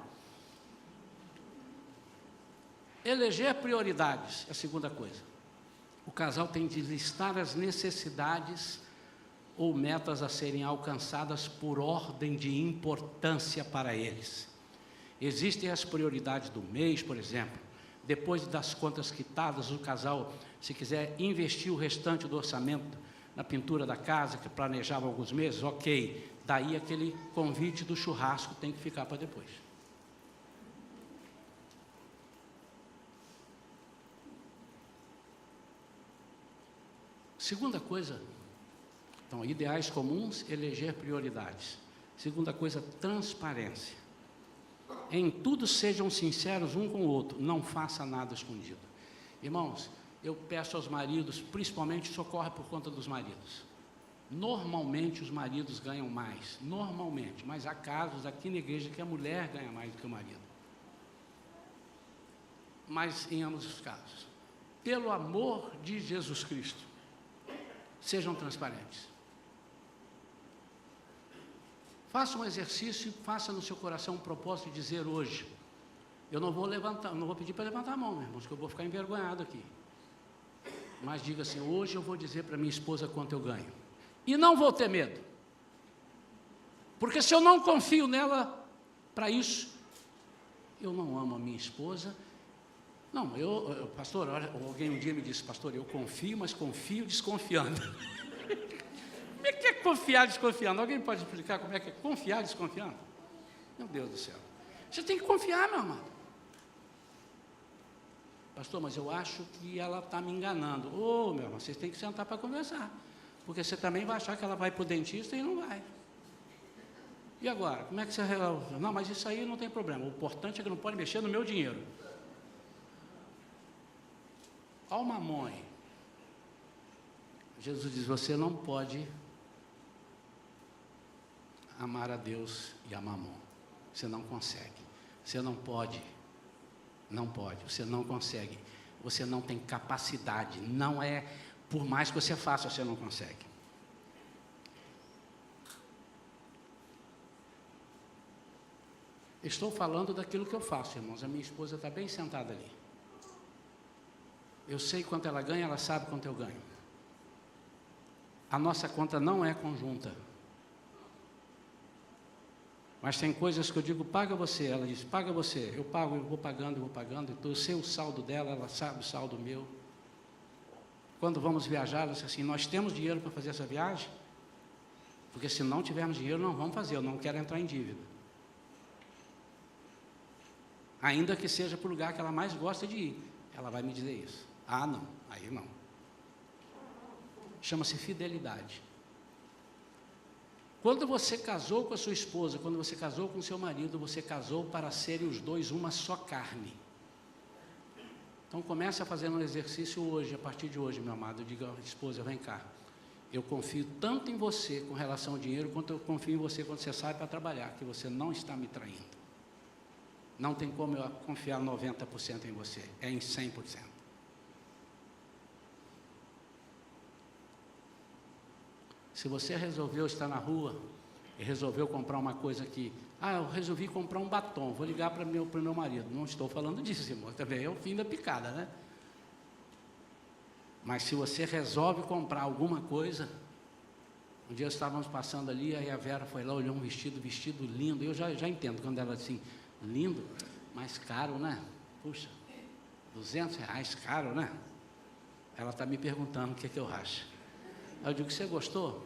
Eleger prioridades é a segunda coisa. O casal tem de listar as necessidades ou metas a serem alcançadas por ordem de importância para eles. Existem as prioridades do mês, por exemplo. Depois das contas quitadas, o casal, se quiser investir o restante do orçamento na pintura da casa, que planejava alguns meses, ok. Daí aquele convite do churrasco tem que ficar para depois. Segunda coisa, então, ideais comuns, eleger prioridades. Segunda coisa, transparência. Em tudo sejam sinceros um com o outro, não faça nada escondido. Irmãos, eu peço aos maridos, principalmente socorre por conta dos maridos. Normalmente os maridos ganham mais, normalmente, mas há casos aqui na igreja que a mulher ganha mais do que o marido. Mas em ambos os casos, pelo amor de Jesus Cristo, sejam transparentes. Faça um exercício, faça no seu coração um propósito de dizer hoje, eu não vou levantar, não vou pedir para levantar a mão, meus irmãos, que eu vou ficar envergonhado aqui. Mas diga assim, hoje eu vou dizer para minha esposa quanto eu ganho. E não vou ter medo. Porque se eu não confio nela para isso, eu não amo a minha esposa. Não, pastor, olha, alguém um dia me disse, pastor, eu confio, mas confio desconfiando. Como é que é confiar desconfiando? Alguém pode explicar como é que é confiar desconfiando? Meu Deus do céu. Você tem que confiar, meu amado. Pastor, mas eu acho que ela está me enganando. Ô, meu irmão, vocês têm que sentar para conversar. Porque você também vai achar que ela vai para o dentista e não vai. E agora? Como é que você resolve? Não, mas isso aí não tem problema. O importante é que não pode mexer no meu dinheiro. Ao mamon. Jesus diz, você não pode amar a Deus e a mamon. Você não consegue. Você não pode. Não pode. Você não consegue. Você não tem capacidade. Não é, por mais que você faça, você não consegue. Estou falando daquilo que eu faço, irmãos. A minha esposa está bem sentada ali. Eu sei quanto ela ganha, ela sabe quanto eu ganho. A nossa conta não é conjunta. Mas tem coisas que eu digo, paga você. Ela diz, paga você. Eu pago, eu vou pagando. Então eu sei o saldo dela, ela sabe o saldo meu. Quando vamos viajar, ela diz assim, nós temos dinheiro para fazer essa viagem? Porque se não tivermos dinheiro, não vamos fazer, eu não quero entrar em dívida. Ainda que seja para o lugar que ela mais gosta de ir. Ela vai me dizer isso. Ah, não, aí não. Chama-se fidelidade. Quando você casou com a sua esposa, quando você casou com o seu marido, você casou para serem os dois uma só carne. Então comece a fazer um exercício hoje, a partir de hoje, meu amado. Diga, esposa, vem cá. Eu confio tanto em você com relação ao dinheiro, quanto eu confio em você quando você sai para trabalhar, que você não está me traindo. Não tem como eu confiar 90% em você, é em 100%. Se você resolveu estar na rua e resolveu comprar uma coisa que, eu resolvi comprar um batom, vou ligar para o meu marido. Não estou falando disso, irmão, também é o fim da picada, né? Mas se você resolve comprar alguma coisa, um dia estávamos passando ali, aí a Vera foi lá, olhou um vestido lindo, eu já entendo quando ela assim, lindo, mas caro, né? Puxa, R$200, caro, né? Ela está me perguntando o que eu acho. Aí eu digo, você gostou?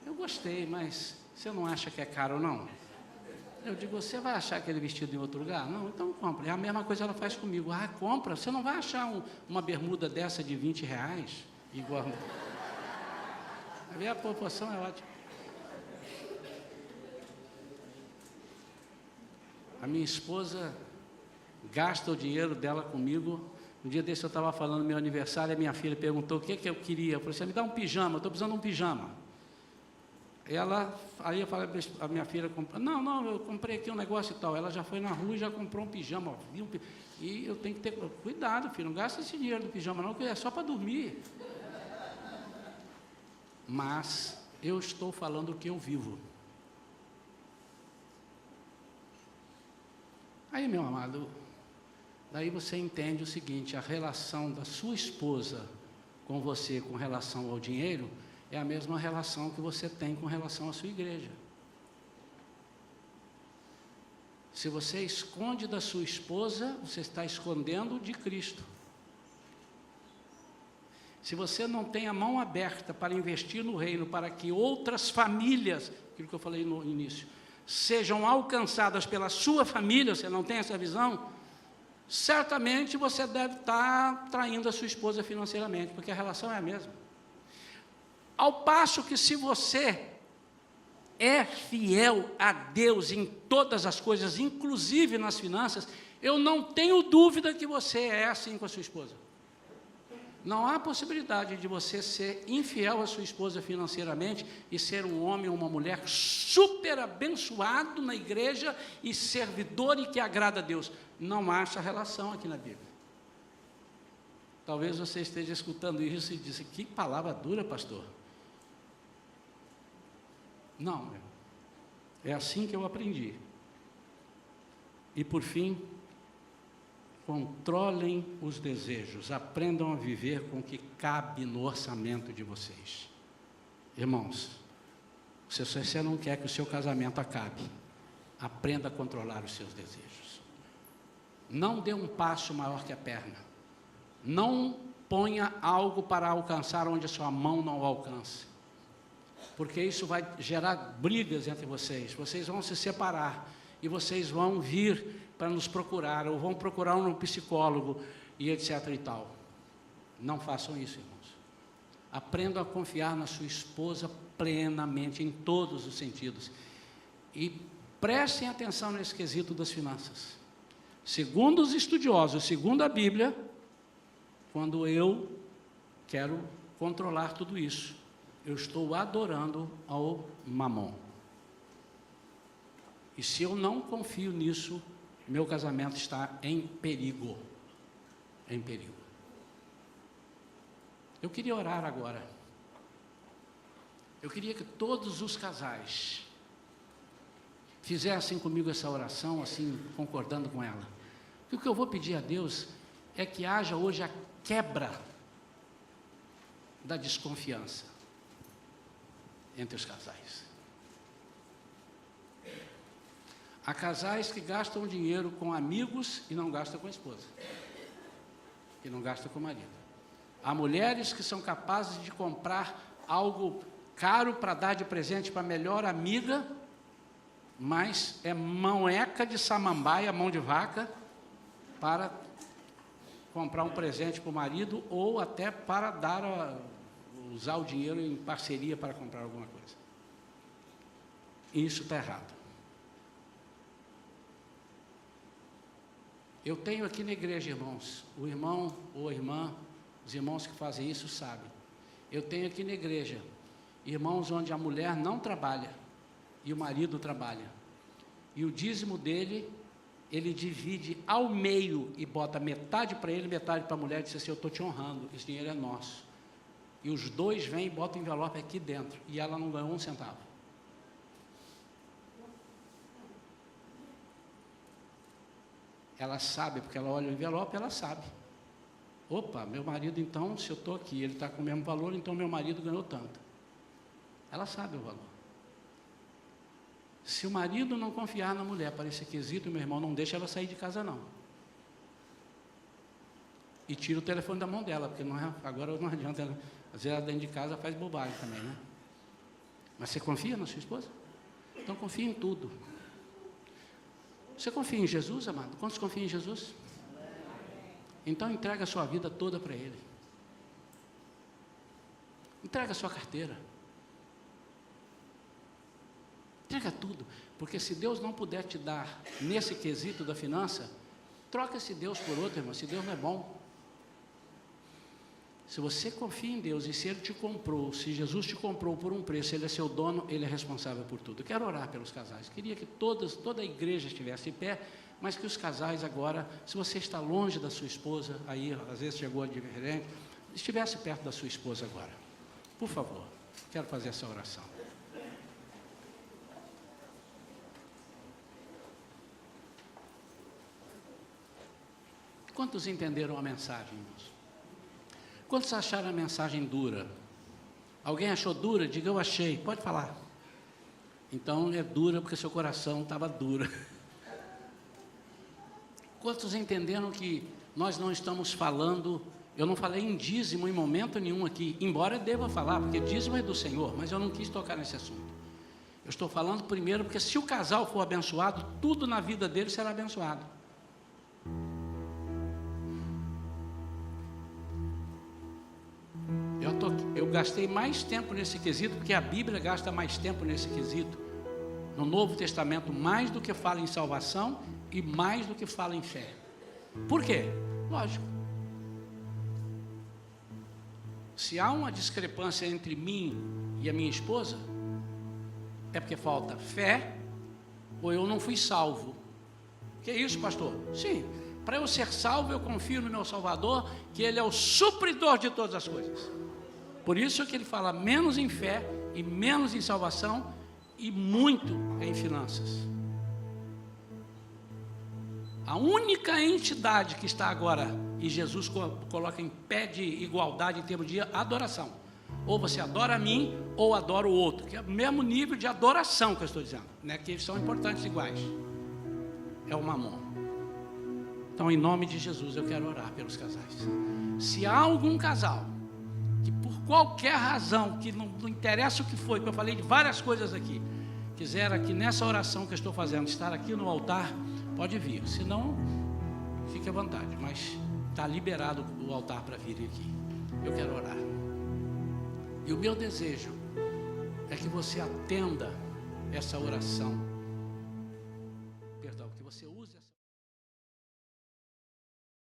Eu gostei, mas você não acha que é caro, não? Eu digo, você vai achar aquele vestido em outro lugar? Não, então compra. É a mesma coisa ela faz comigo. Compra, você não vai achar uma bermuda dessa de R$20, igual. A proporção é ótima. A minha esposa gasta o dinheiro dela comigo. Um dia desse eu estava falando no meu aniversário, a minha filha perguntou o que eu queria. Eu falei assim, me dá um pijama, eu estou precisando de um pijama. Aí eu falei, a minha filha comprou, não, eu comprei aqui um negócio e tal. Ela já foi na rua e já comprou um pijama. Ó, e eu tenho que ter cuidado, filho, não gasta esse dinheiro do pijama não, que é só para dormir. Mas eu estou falando o que eu vivo. Aí, meu amado, daí você entende o seguinte, a relação da sua esposa com você com relação ao dinheiro é a mesma relação que você tem com relação à sua igreja. Se você esconde da sua esposa, você está escondendo de Cristo. Se você não tem a mão aberta para investir no reino, para que outras famílias, aquilo que eu falei no início, sejam alcançadas pela sua família, você não tem essa visão, certamente você deve estar traindo a sua esposa financeiramente, porque a relação é a mesma. Ao passo que se você é fiel a Deus em todas as coisas, inclusive nas finanças, eu não tenho dúvida que você é assim com a sua esposa. Não há possibilidade de você ser infiel à sua esposa financeiramente e ser um homem ou uma mulher super abençoado na igreja e servidor e que agrada a Deus. Não há essa relação aqui na Bíblia. Talvez você esteja escutando isso e disse, que palavra dura, pastor. Não, é assim que eu aprendi. E por fim, controlem os desejos, aprendam a viver com o que cabe no orçamento de vocês. Irmãos, se você não quer que o seu casamento acabe, aprenda a controlar os seus desejos. Não dê um passo maior que a perna. Não ponha algo para alcançar onde a sua mão não alcança. Porque isso vai gerar brigas entre vocês. Vocês vão se separar e vocês vão vir para nos procurar, ou vão procurar um psicólogo, e etc. e tal. Não façam isso, irmãos. Aprendam a confiar na sua esposa plenamente, em todos os sentidos. E prestem atenção nesse quesito das finanças. Segundo os estudiosos, segundo a Bíblia, quando eu quero controlar tudo isso, eu estou adorando ao Mamon. E se eu não confio nisso, meu casamento está em perigo. Em perigo. Eu queria orar agora. Eu queria que todos os casais fizessem comigo essa oração, assim, concordando com ela. E o que eu vou pedir a Deus é que haja hoje a quebra da desconfiança entre os casais. Há casais que gastam dinheiro com amigos e não gastam com a esposa. E não gastam com o marido. Há mulheres que são capazes de comprar algo caro para dar de presente para a melhor amiga, mas é mãoeca de samambaia, mão de vaca, para comprar um presente para o marido ou até para usar o dinheiro em parceria para comprar alguma coisa. Isso está errado. Eu tenho aqui na igreja, irmãos, o irmão ou a irmã, os irmãos que fazem isso sabem. Eu tenho aqui na igreja irmãos onde a mulher não trabalha e o marido trabalha. E o dízimo dele, ele divide ao meio e bota metade para ele, metade para a mulher, e diz assim, eu estou te honrando, esse dinheiro é nosso. E os dois vêm e botam o envelope aqui dentro, e ela não ganhou um centavo. Ela sabe, porque ela olha o envelope, ela sabe. Opa, meu marido então, se eu estou aqui, ele está com o mesmo valor, então meu marido ganhou tanto. Ela sabe o valor. Se o marido não confiar na mulher para esse quesito, meu irmão, não deixa ela sair de casa não. E tira o telefone da mão dela, porque não é, agora não adianta, ela, às vezes ela dentro de casa faz bobagem também, né? Mas você confia na sua esposa? Então confia em tudo. Você confia em Jesus, amado? Quantos confiam em Jesus? Então entrega a sua vida toda para Ele. Entrega a sua carteira. Entrega tudo. Porque se Deus não puder te dar nesse quesito da finança, troca esse Deus por outro, irmão. Esse Deus não é bom. Se você confia em Deus e se Ele te comprou, se Jesus te comprou por um preço, Ele é seu dono, Ele é responsável por tudo. Eu quero orar pelos casais. Queria que toda a igreja estivesse em pé, mas que os casais agora, se você está longe da sua esposa, aí às vezes chegou a diferente, estivesse perto da sua esposa agora. Por favor, quero fazer essa oração. Quantos entenderam a mensagem, irmãos? Quantos acharam a mensagem dura? Alguém achou dura? Diga, eu achei. Pode falar. Então é dura porque seu coração estava duro. Quantos entenderam que nós não estamos falando, eu não falei em dízimo em momento nenhum aqui, embora eu deva falar, porque dízimo é do Senhor, mas eu não quis tocar nesse assunto. Eu estou falando primeiro porque se o casal for abençoado, tudo na vida dele será abençoado. Eu gastei mais tempo nesse quesito, porque a Bíblia gasta mais tempo nesse quesito. No Novo Testamento, mais do que fala em salvação e mais do que fala em fé. Por quê? Lógico. Se há uma discrepância entre mim e a minha esposa, é porque falta fé ou eu não fui salvo. Que é isso, pastor? Sim. Para eu ser salvo, eu confio no meu Salvador, que Ele é o supridor de todas as coisas. Por isso que ele fala menos em fé e menos em salvação e muito em finanças. A única entidade que está agora, e Jesus coloca em pé de igualdade em termos de adoração. Ou você adora a mim, ou adora o outro, que é o mesmo nível de adoração que eu estou dizendo, né? Que eles são importantes iguais. É o mamon. Então, em nome de Jesus, eu quero orar pelos casais. Se há algum casal que por qualquer razão, que não interessa o que foi, que eu falei de várias coisas aqui, quiser aqui nessa oração que eu estou fazendo, estar aqui no altar, pode vir, se não, fique à vontade, mas está liberado o altar para virem aqui. Eu quero orar, e o meu desejo é que você atenda essa oração,